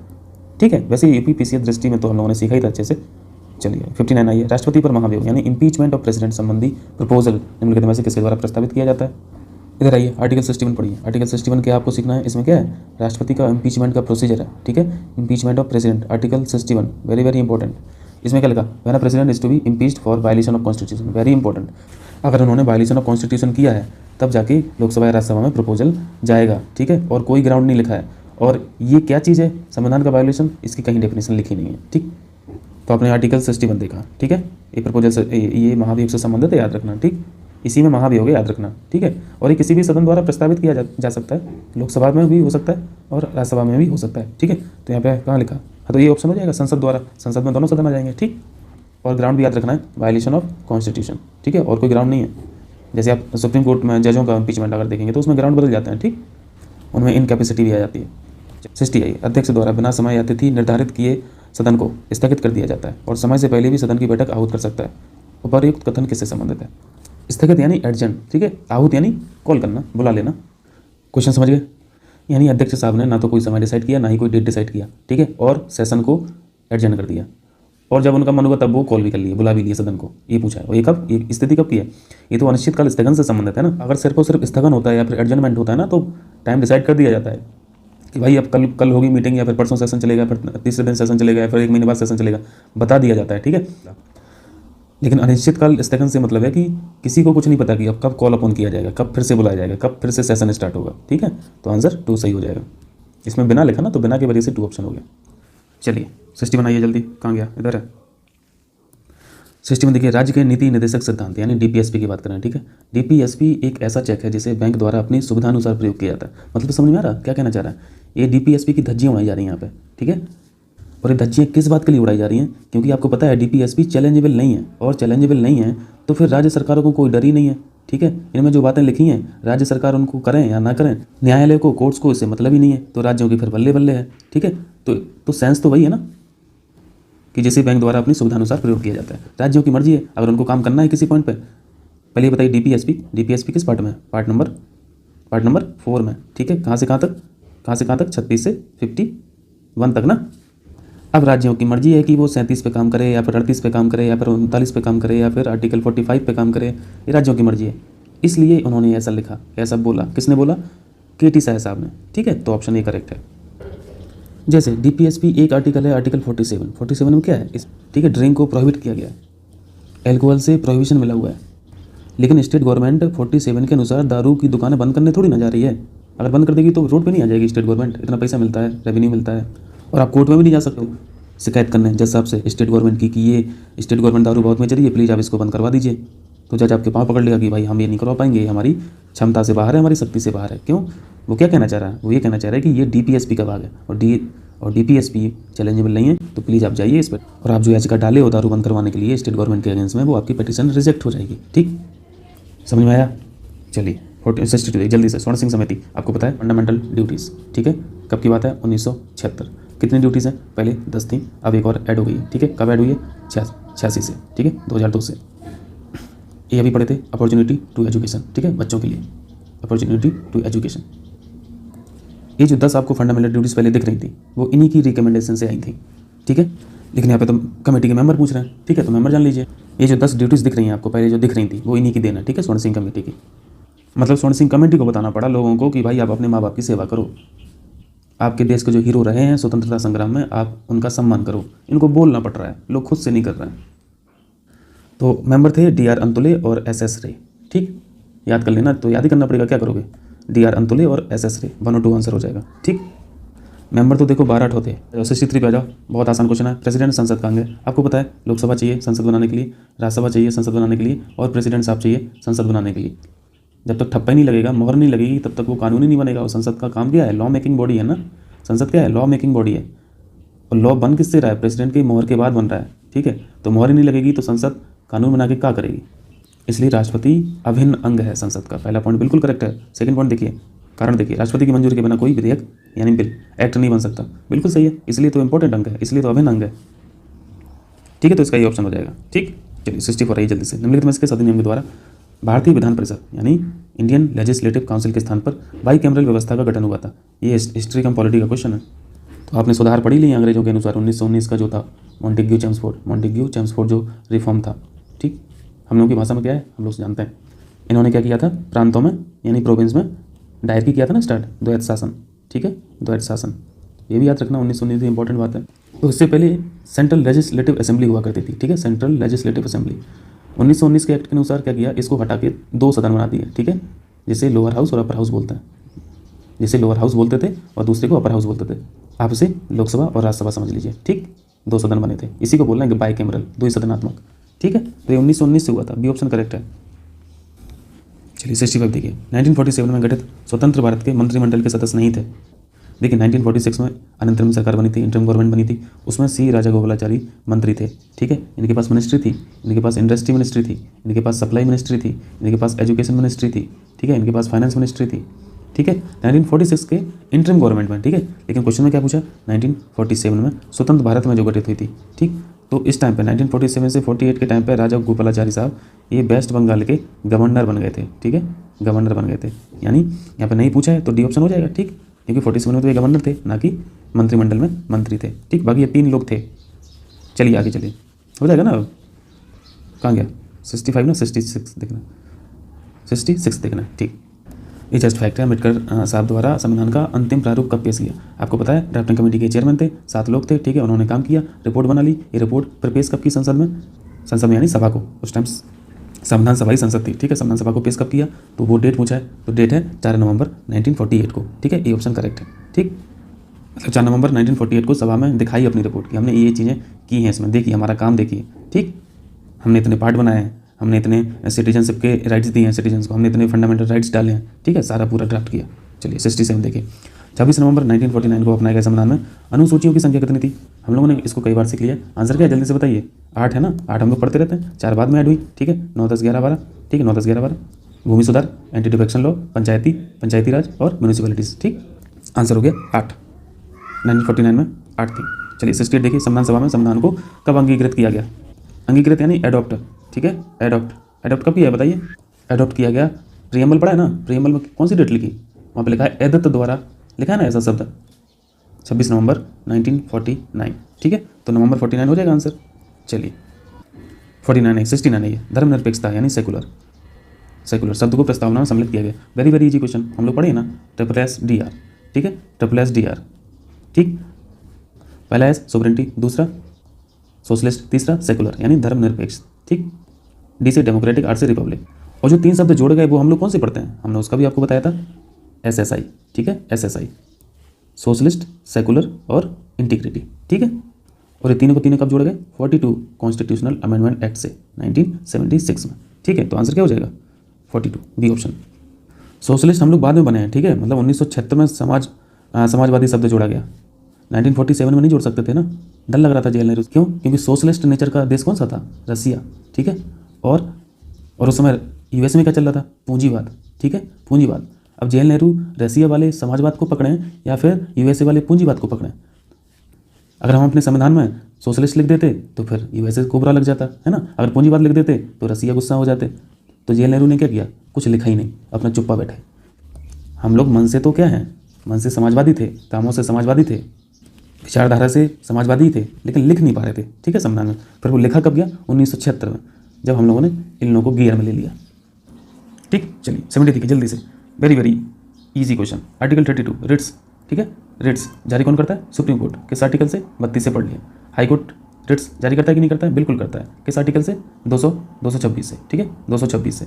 ठीक है। वैसे यूपीपीसीएस दृष्टि में तो हम लोगों ने सीखा ही था अच्छे से। चलिए 59 आइए, राष्ट्रपति पर महाभियोग यानी इम्पीचमेंट ऑफ प्रेसिडेंट संबंधी प्रपोजल निम्नलिखित में से किसके द्वारा प्रस्तावित किया जाता है। इधर आइए, आर्टिकल 61 पढ़िए। आर्टिकल 61 क्या आपको सीखना है, इसमें क्या है, राष्ट्रपति का इम्पीचमेंट का प्रोसीजर है, ठीक है। Impeachment of president, article 61, very very important. इसमें क्या लिखा, when a president is to be impeached for violation of constitution, very important. अगर उन्होंने वायलेशन ऑफ कॉन्स्टिट्यूशन किया है तब जाके लोकसभा या राज्यसभा में प्रपोजल जाएगा, ठीक है, और कोई ग्राउंड नहीं लिखा है। और ये क्या चीज़ है, संविधान का वायलेशन, इसकी कहीं डेफिनेशन लिखी नहीं है, ठीक। तो आपने आर्टिकल 61 देखा, ठीक है। ये प्रपोजल से, ये महाभियोग से संबंधित है, याद रखना, ठीक। इसी में महा भी हो गया, याद रखना, ठीक है। और ये किसी भी सदन द्वारा प्रस्तावित किया जा सकता है, लोकसभा में भी हो सकता है और राज्यसभा में भी हो सकता है, ठीक है। तो यहाँ पे कहाँ लिखा, हाँ तो ये ऑप्शन हो जाएगा संसद द्वारा, संसद में दोनों सदन आ जाएंगे, ठीक। और ग्राउंड भी याद रखना है, वायलेशन ऑफ कॉन्स्टिट्यूशन, ठीक है। और कोई ग्राउंड नहीं है, जैसे आप सुप्रीम कोर्ट में जजों का इम्पीचमेंट अगर देखेंगे तो उसमें ग्राउंड बदल जाते हैं, ठीक, उनमें इनकैपेसिटी भी आ जाती है। 60 अध्यक्ष द्वारा बिना समय या तिथि निर्धारित किए सदन को स्थगित कर दिया जाता है और समय से पहले भी सदन की बैठक आहूत कर सकता है। उपर्युक्त कथन किससे संबंधित है? स्थगित यानी अर्जेंट, ठीक है। आहूत यानी कॉल करना, बुला लेना। क्वेश्चन समझ गए? यानी अध्यक्ष साहब ने ना तो कोई समय डिसाइड किया, ना ही कोई डेट डिसाइड किया, ठीक है, और सेशन को एडजर्न कर दिया, और जब उनका मन हुआ तब वो कॉल भी कर लिए, बुला भी लिए सदन को, ये पूछा है। और ये कब, ये स्थिति कब की है? ये तो अनिश्चितकाल स्थगन से संबंधित है ना। अगर सिर्फ और सिर्फ स्थगन होता है या फिर एडजर्नमेंट होता है ना, तो टाइम डिसाइड कर दिया जाता है कि भाई अब कल होगी मीटिंग, या फिर परसों सेशन चलेगा, फिर तीसरे दिन सेशन चलेगा, या फिर 1 महीने बाद सेशन चलेगा, बता दिया जाता है, ठीक है। लेकिन अनिश्चितकाल स्थगन से मतलब है कि किसी को कुछ नहीं पता कि अब कब कॉल अपॉन किया जाएगा, कब फिर से बुलाया जाएगा, कब फिर से सेशन स्टार्ट होगा, ठीक है। तो आंसर 2 सही हो जाएगा। इसमें बिना लिखा ना, तो बिना की वजह से 2 ऑप्शन हो गया। चलिए 60 बनाइए जल्दी, कहाँ गया, इधर है। 60 में देखिए, राज्य के नीति निर्देशक सिद्धांत यानी डीपीएसपी की बात करें, ठीक है। डीपीएसपी एक ऐसा चेक है जिसे बैंक द्वारा अपनी सुविधानुसार प्रयोग किया जाता है। मतलब समझ में आ रहा क्या कहना चाह रहा है? ये डीपीएसपी की धज्जियाँ उड़ाई जा रही हैं यहाँ पे, ठीक है। और ये धज्जियाँ किस बात के लिए उड़ाई जा रही हैं? क्योंकि आपको पता है डीपीएसपी चैलेंजेबल नहीं है, और चैलेंजेबल नहीं है तो फिर राज्य सरकारों को कोई डर ही नहीं है, ठीक है। इनमें जो बातें लिखी हैं, राज्य सरकार उनको करें या ना करें, न्यायालय को, कोर्ट्स को इससे मतलब ही नहीं है, तो राज्यों की फिर बल्ले बल्ले है, ठीक है। तो सेंस तो वही है ना कि जिसे बैंक द्वारा अपनी सुविधानुसार प्रयोग किया जाता है। राज्यों की मर्जी है, अगर उनको काम करना है किसी पॉइंट पे। पहले ये बताइए डीपीएसपी किस पार्ट में है? पार्ट नंबर 4 में, ठीक है। कहाँ से कहाँ तक? 36 से 51 तक ना। अब राज्यों की मर्जी है कि वो 37 पे काम करे, या फिर 38 पे काम करे, या फिर 39 पे काम करे, या फिर आर्टिकल 45 पे काम करे। ये राज्यों की मर्जी है, इसलिए उन्होंने ऐसा लिखा, ऐसा बोला। किसने बोला? केटी शाह साहब ने, ठीक है। तो ऑप्शन ए करेक्ट है। जैसे डीपीएसपी एक आर्टिकल है, आर्टिकल 47 में क्या है? ठीक है, ड्रिंक को प्रोहिबिट किया गया है, एल्कोहल से प्रोहिबिशन मिला हुआ है। लेकिन स्टेट गवर्नमेंट 47 के अनुसार दारू की दुकानें बंद करने थोड़ी ना जा रही है। अगर बंद कर देगी तो रोड पे नहीं आ जाएगी स्टेट गवर्नमेंट, इतना पैसा मिलता है, रेवेन्यू मिलता है। और आप कोर्ट में भी नहीं जा सकते हो शिकायत करने जज साहब से स्टेट गवर्नमेंट की कि ये स्टेट गवर्नमेंट दारू बहुत में चली है, प्लीज़ आप इसको बंद करवा दीजिए। तो जज आपके पाँव पकड़ लेगा कि भाई हम ये नहीं करवा पाएंगे, हमारी क्षमता से बाहर है, हमारी शक्ति से बाहर है। क्यों? वो क्या कहना चाह रहा है? वो ये कहना चाह रहा है कि ये डीपीएसपी का भाग है, और डीपीएसपी चैलेंजेबल नहीं है, तो प्लीज़ आप जाइए इस पर, और आप जो याचिका डाले हो दारू बंद करवाने के लिए स्टेट गवर्नमेंट के अगेंस्ट में, वो आपकी पिटीशन रिजेक्ट हो जाएगी, ठीक। समझ में आया? चलिए 62 जल्दी से। स्वर्ण सिंह समिति, आपको पता है फंडामेंटल ड्यूटीज़, ठीक है। कब की बात है? 1976। कितनी ड्यूटीज़ हैं? पहले 10 थी, अब एक और ऐड हो गई है, ठीक है। कब ऐड हुई है? 86 से, ठीक है, 2002 से। ये अभी पढ़े थे, अपॉर्चुनिटी टू एजुकेशन, ठीक है, बच्चों के लिए अपॉर्चुनिटी टू एजुकेशन। ये जो 10 आपको फंडामेंटल ड्यूटीज़ पहले दिख रही थी, वो इन्हीं की रिकमेंडेशन से आई थी, ठीक है। लेकिन यहाँ पे तो कमेटी के मेंबर पूछ रहे हैं, ठीक है, तो मेंबर जान लीजिए। ये जो 10 ड्यूटीज़ दिख रही हैं आपको पहले जो दिख रही थी, वो इन्हीं की देना, ठीक है, स्वर्ण सिंह कमेटी की। मतलब स्वर्ण सिंह कमेटी को बताना पड़ा लोगों को कि भाई आप अपने माँ बाप की सेवा करो, आपके देश के जो हीरो रहे हैं स्वतंत्रता संग्राम में, आप उनका सम्मान करो। इनको बोलना पड़ रहा है, लोग खुद से नहीं कर रहे हैं। तो मेंबर थे डी आर अंतुले और एस एस रे, ठीक, याद कर लेना। तो याद ही करना पड़ेगा, क्या करोगे? डी आर अंतुले और एस एस रे, 1 और 2 आंसर हो जाएगा, ठीक। मेंबर तो देखो 12 होते हैं। 63 पे आ जाओ, बहुत आसान क्वेश्चन है। प्रेसिडेंट संसद कहाँ है? आपको पता है लोकसभा चाहिए संसद बनाने के लिए, राज्यसभा चाहिए संसद बनाने के लिए, और प्रेसिडेंट साहब चाहिए संसद बनाने के लिए। जब तक ठप्पा ही नहीं लगेगा, मोहर नहीं लगेगी, तब तक वो कानून ही नहीं बनेगा। और संसद का काम क्या है? लॉ मेकिंग बॉडी है ना। संसद क्या है? लॉ मेकिंग बॉडी है। और लॉ बन किससे रहा है? प्रेसिडेंट की मोहर के बाद बन रहा है, ठीक है। तो मोहर ही नहीं लगेगी तो संसद कानून बना के क्या करेगी? इसलिए राष्ट्रपति अभिन्न अंग है संसद का। पहला पॉइंट बिल्कुल करेक्ट है। सेकंड पॉइंट देखिए, कारण देखिए, राष्ट्रपति की मंजूरी के बिना कोई विधेयक यानी बिल, एक्ट नहीं बन सकता। बिल्कुल सही है, इसलिए तो इंपॉर्टेंट अंग है, इसलिए तो अभिन्न अंग है, ठीक है। तो इसका ये ऑप्शन हो जाएगा, ठीक। चलिए 64 आई जल्दी से। निम्नलिखित में इसके अधिनियम के द्वारा भारतीय विधान परिषद यानी इंडियन लेजिस्लेटिव काउंसिल के स्थान पर बाईकैमरल व्यवस्था का गठन हुआ था। ये हिस्ट्री कम पॉलिटी का क्वेश्चन है। तो आपने सुधार पढ़ी ली अंग्रेजों के अनुसार 1919 का जो था मॉन्टेग्यू चेम्सफोर्ड जो रिफॉर्म था, ठीक। हम लोगों की भाषा में क्या है हम लोग जानते हैं। इन्होंने क्या किया था? प्रांतों में यानी प्रोविंस में डायरेक्ट किया था ना स्टार्ट, द्वैत शासन, ठीक है, द्वैत शासन। ये भी याद रखना, 1919 इंपॉर्टेंट बात है। तो इससे पहले सेंट्रल लेजिस्लेटिव असेंबली हुआ करती थी, ठीक है, सेंट्रल लेजिस्लेटिव असेंबली। 1919 के एक्ट के अनुसार क्या किया? इसको हटा के 2 सदन बना दिए, ठीक है, जिसे लोअर हाउस और अपर हाउस बोलते हैं। जिसे लोअर हाउस बोलते थे और दूसरे को अपर हाउस बोलते थे। आप इसे लोकसभा और राज्यसभा समझ लीजिए, ठीक। 2 सदन बने थे, इसी को बोलना है कि बाईकैमरल, 2 सदनात्मक, ठीक है। तो ये 1919 से हुआ था, बी ऑप्शन करेक्ट है। चलिए 65 देखिए, 1947 में गठित स्वतंत्र भारत के मंत्रिमंडल के सदस्य नहीं थे। देखिए 1946 में अनंतरम सरकार बनी थी, इंटरम गवर्नमेंट बनी थी, उसमें सी राजागोपालाचारी मंत्री थे। ठीक है, इनके पास मिनिस्ट्री थी, इनके पास इंडस्ट्री मिनिस्ट्री थी, इनके पास सप्लाई मिनिस्ट्री थी, इनके पास एजुकेशन मिनिस्ट्री थी, ठीक है, इनके पास फाइनेंस मिनिस्ट्री थी। ठीक है, 1946 के इंटरम गवर्नमेंट में। ठीक है, लेकिन क्वेश्चन में क्या पूछा, 1947 में स्वतंत्र भारत में जो गठित हुई थी। ठीक, तो इस टाइम पे 1947 से 48 के टाइम पे राजा गोपालाचारी साहब ये वेस्ट बंगाल के गवर्नर बन गए थे। ठीक है, गवर्नर बन गए थे, यानी यहाँ पे नहीं पूछा है तो डी ऑप्शन हो जाएगा। ठीक, क्योंकि 47 में तो ये गवर्नर थे, ना कि मंत्रिमंडल में मंत्री थे। ठीक, बाकी ये 3 लोग थे। चलिए आगे चलिए, हो जाएगा ना। कहाँ गया, 65 ना, 66 देखना, 66 देखना। ठीक, ये जस्ट फैक्ट है। अम्बेडकर साहब द्वारा संविधान का अंतिम प्रारूप कब पेश किया, आपको पता है। ड्राफ्टिंग कमेटी के चेयरमैन थे, 7 लोग थे। ठीक है, उन्होंने काम किया, रिपोर्ट बना ली। ये रिपोर्ट फिर पेश कब की संसद में, संसद में यानी सभा को, उस टाइम संविधान सभा ही संसद थी। ठीक है, संविधान सभा को पेश कब किया, तो वो डेट पूछा है, तो डेट है 4 नवंबर 1948 को। ठीक है, ये ऑप्शन करेक्ट है। ठीक, मतलब 4 नवंबर 1948 को सभा में दिखाई अपनी रिपोर्ट की, हमने ये चीज़ें की हैं इसमें, देखिए हमारा काम देखिए। ठीक, हमने इतने पार्ट बनाए हैं, हमने इतने सिटीजनशिप के राइट्स दिए हैं सिटीजन्स को, हमने इतने फंडामेंटल राइट्स डाले हैं। ठीक है, सारा पूरा ड्राफ्ट किया। चलिए 67 देखिए, 26 नवंबर 1949 को अपनाए गए संविधान में अनुसूचियों की संख्या कितनी थी। हम लोगों ने इसको कई बार सीख लिया। आंसर क्या है जल्दी से बताइए। 8 है ना, 8 हम लोग पढ़ते रहते हैं, 4 बाद में ऐड हुई। ठीक है, 9, 10, 11, 12। ठीक है, 9, 10, 11, 12 भूमि सुधार, एंटी डिफेक्शन लॉ, पंचायती राज और म्यूनिसिपैलिटीज। ठीक, आंसर हो गया 8। 1949 में 8 थी। चलिए 68 देखिए, संविधान सभा में संविधान को कब अंगीकृत किया गया। अंगीकृत यानी एडॉप्ट। ठीक है, एडॉप्ट कब किया है बताइए। एडॉप्ट किया गया, प्रियम्बल पढ़ा है ना, प्रियम्बल में कौन सी डेट लिखी, वहाँ पे लिखा है एदत्त द्वारा, लिखा है ना ऐसा शब्द, 26 नवंबर 1949। ठीक है, तो नवंबर 49 हो जाएगा आंसर। चलिए 49 है, 69 है ये, धर्मनिरपेक्षता यानी सेकुलर शब्द को प्रस्तावना में सम्मिलित किया गया। वेरी वेरी इजी क्वेश्चन, हम लोग पढ़े ना, SSSDR। ठीक है, SSSDR। ठीक, पहला है सोवरेनिटी, दूसरा सोशलिस्ट, तीसरा सेकुलर यानी धर्मनिरपेक्ष। ठीक, डी से डेमोक्रेटिक, आर से रिपब्लिक। और जो 3 शब्द जोड़े गए वो हम लोग कौन से पढ़ते हैं, हमने उसका भी आपको बताया था, SSI। ठीक है, SSI, सोशलिस्ट, सेकुलर और इंटीग्रिटी। ठीक है, और ये तीनों को तीनों कब जोड़े गए, 42 कॉन्स्टिट्यूशनल अमेंडमेंट एक्ट से 1976 में। ठीक है, तो आंसर क्या हो जाएगा 42, बी ऑप्शन। सोशलिस्ट हम लोग बाद में बने हैं। ठीक है, मतलब 1976 में समाजवादी शब्द जोड़ा गया, 1947 में नहीं जोड़ सकते थे ना, डर लग रहा था जेल नेहरू। क्यों, क्योंकि सोशलिस्ट नेचर का देश कौन सा था, रसिया। ठीक है, और उस समय यूएस में क्या चल रहा था, पूंजीवाद। ठीक है, पूंजीवाद। अब जेल नेहरू रसिया वाले समाजवाद को पकड़ें या फिर यूएसए वाले पूंजीवाद को पकड़ें। अगर हम अपने संविधान में सोशलिस्ट लिख देते तो फिर यूएसए को बुरा लग जाता है ना, अगर पूंजीवाद लिख देते तो रसिया गुस्सा हो जाते। तो जेल नेहरू ने क्या किया, कुछ लिखा ही नहीं, अपना चुप्पा बैठे। हम लोग मन से तो क्या हैं, मन से समाजवादी थे, कामों से समाजवादी थे, विचारधारा से समाजवादी थे, लेकिन लिख नहीं पा रहे थे। ठीक है, संविधान में। फिर वो लिखा कब गया, 1976 में, जब हम लोगों ने इन लोगों को गियर में ले लिया। ठीक, चलिए 70 देखिए जल्दी से, very very easy question. Article 32 writs. ठीक है, रिट्स जारी कौन करता है, सुप्रीम कोर्ट। किस आर्टिकल से, 32 से पढ़ लिया। हाई कोर्ट रिट्स जारी करता है कि नहीं करता है, बिल्कुल करता है। किस आर्टिकल से, 226 से। ठीक है, 226 से।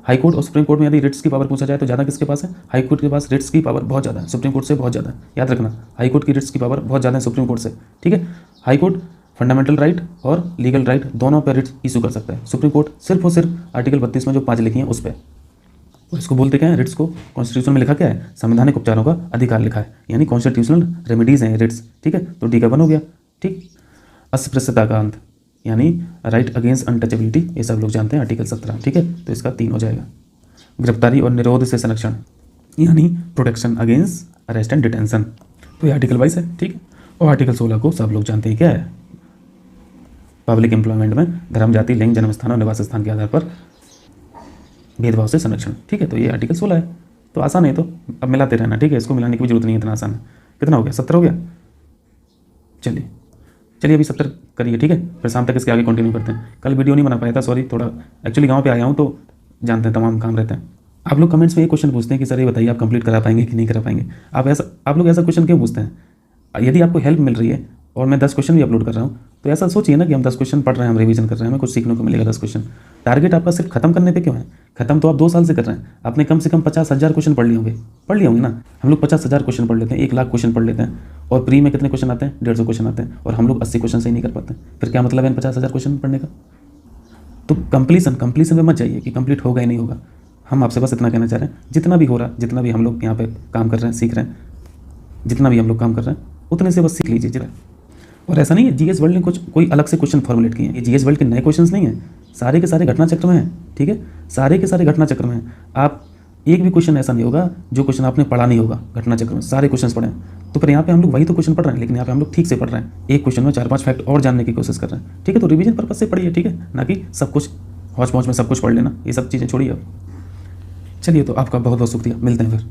हाई कोर्ट और सुप्रीम कोर्ट में यदि रिट्स की पावर पूछा जाए तो ज़्यादा किसके पास है, हाई कोर्ट के पास रिट्स की पावर बहुत ज़्यादा है, सुप्रीम कोर्ट से बहुत ज़्यादा है। याद रखना, हाई कोर्ट की रिट्स की पावर बहुत ज़्यादा है सुप्रीम कोर्ट से। ठीक है, हाई कोर्ट फंडामेंटल राइट और लीगल राइट दोनों पर रिट्स इशू कर सकता है, सुप्रीम कोर्ट सिर्फ और सिर्फ आर्टिकल 32 में जो 5 लिखी हैं उस पर। इसको बोलते क्या है, रिट्स को। कॉन्स्टिट्यूशन में लिखा क्या है, संवैधानिक उपचारों का अधिकार लिखा है, यानी कॉन्स्टिट्यूशनल रेमेडीज हैं रिट्स। ठीक है, तो डी का 1 हो गया। ठीक, अस्पृश्यता का अंत यानी राइट अगेंस्ट अनटचेबिलिटी, ये सब लोग जानते हैं, आर्टिकल 17। ठीक है, तो इसका 3 हो जाएगा। गिरफ्तारी और निरोध से संरक्षण यानी protection against arrest and detention, तो ये आर्टिकल 22 है। ठीक है, और आर्टिकल 16 को सब लोग जानते हैं क्या है, पब्लिक एम्प्लॉयमेंट में धर्म, जाति, लिंग, जन्म स्थान और निवास स्थान के आधार पर भेदभाव से संरक्षण। ठीक है, तो ये आर्टिकल 16 है। तो आसान है, तो अब मिलाते रहना। ठीक है, इसको मिलाने की भी जरूरत नहीं है, इतना आसान है। कितना हो गया, 17 हो गया। चलिए अभी 70 करिए। ठीक है, फिर शाम तक इसके आगे कंटिन्यू करते हैं। कल वीडियो नहीं बना पाया था, सॉरी, थोड़ा एक्चुअली गाँव पे आया हूँ तो जानते हैं तमाम काम रहते हैं। आप लोग कमेंट्स में ये क्वेश्चन पूछते हैं कि सर ये बताइए आप कंप्लीट करा पाएंगे कि नहीं करा पाएंगे। आप लोग ऐसा क्वेश्चन क्यों पूछते हैं, यदि आपको हेल्प मिल रही है और मैं 10 क्वेश्चन भी अपलोड कर रहा हूँ तो ऐसा सोचिए ना कि हम 10 क्वेश्चन पढ़ रहे हैं, हम रिवीजन कर रहे हैं, हमें कुछ सीखने को मिलेगा 10 क्वेश्चन। टारगेट आपका सिर्फ खत्म करने पे क्यों है, खत्म तो आप 2 साल से कर रहे हैं, आपने कम से कम 50,000 क्वेश्चन पढ़ लिए होंगे ना। हम लोग 50,000 क्वेश्चन पढ़ लेते हैं, 1 लाख क्वेश्चन पढ़ लेते हैं, और प्री में कितने क्वेश्चन आते हैं, 150 क्वेश्चन आते हैं, और हम लोग 80 क्वेश्चन सही नहीं कर पाते। फिर क्या मतलब है 50,000 क्वेश्चन पढ़ने का। तो कंप्लीसन पे मत जाइए कि कंप्लीट होगा ही नहीं होगा। हम आपसे बस इतना कहना चाह रहे हैं, जितना भी हो रहा है, जितना भी हम लोग यहाँ पे काम कर रहे हैं, सीख रहे हैं, जितना भी हम लोग काम कर रहे हैं उतने से बस सीख लीजिए जरा। और ऐसा नहीं है जीएस वर्ल्ड ने कुछ कोई अलग से क्वेश्चन फॉर्मुलेट किए हैं, ये जीएस वर्ल्ड के नए क्वेश्चंस नहीं हैं, सारे के सारे घटना चक्र में हैं, ठीक है, सारे के सारे घटना चक्र में हैं। आप एक भी क्वेश्चन ऐसा नहीं होगा जो क्वेश्चन आपने पढ़ा नहीं होगा घटना चक्र में, सारे क्वेश्चन पढ़े हैं। तो फिर यहाँ पे हम लोग वही तो क्वेश्चन पढ़ रहे हैं, लेकिन यहाँ पे हम लोग ठीक से पढ़ रहे हैं, एक क्वेश्चन में 4-5 फैक्ट और जानने की कोशिश कर रहे हैं, ठीक है। तो रिवीजन पर्पज से पढ़िए, ठीक है, ना कि सब कुछ हौच पौच में सब कुछ पढ़ लेना, ये सब चीज़ें छोड़िए अब। चलिए, तो आपका बहुत बहुत शुक्रिया, मिलते हैं फिर।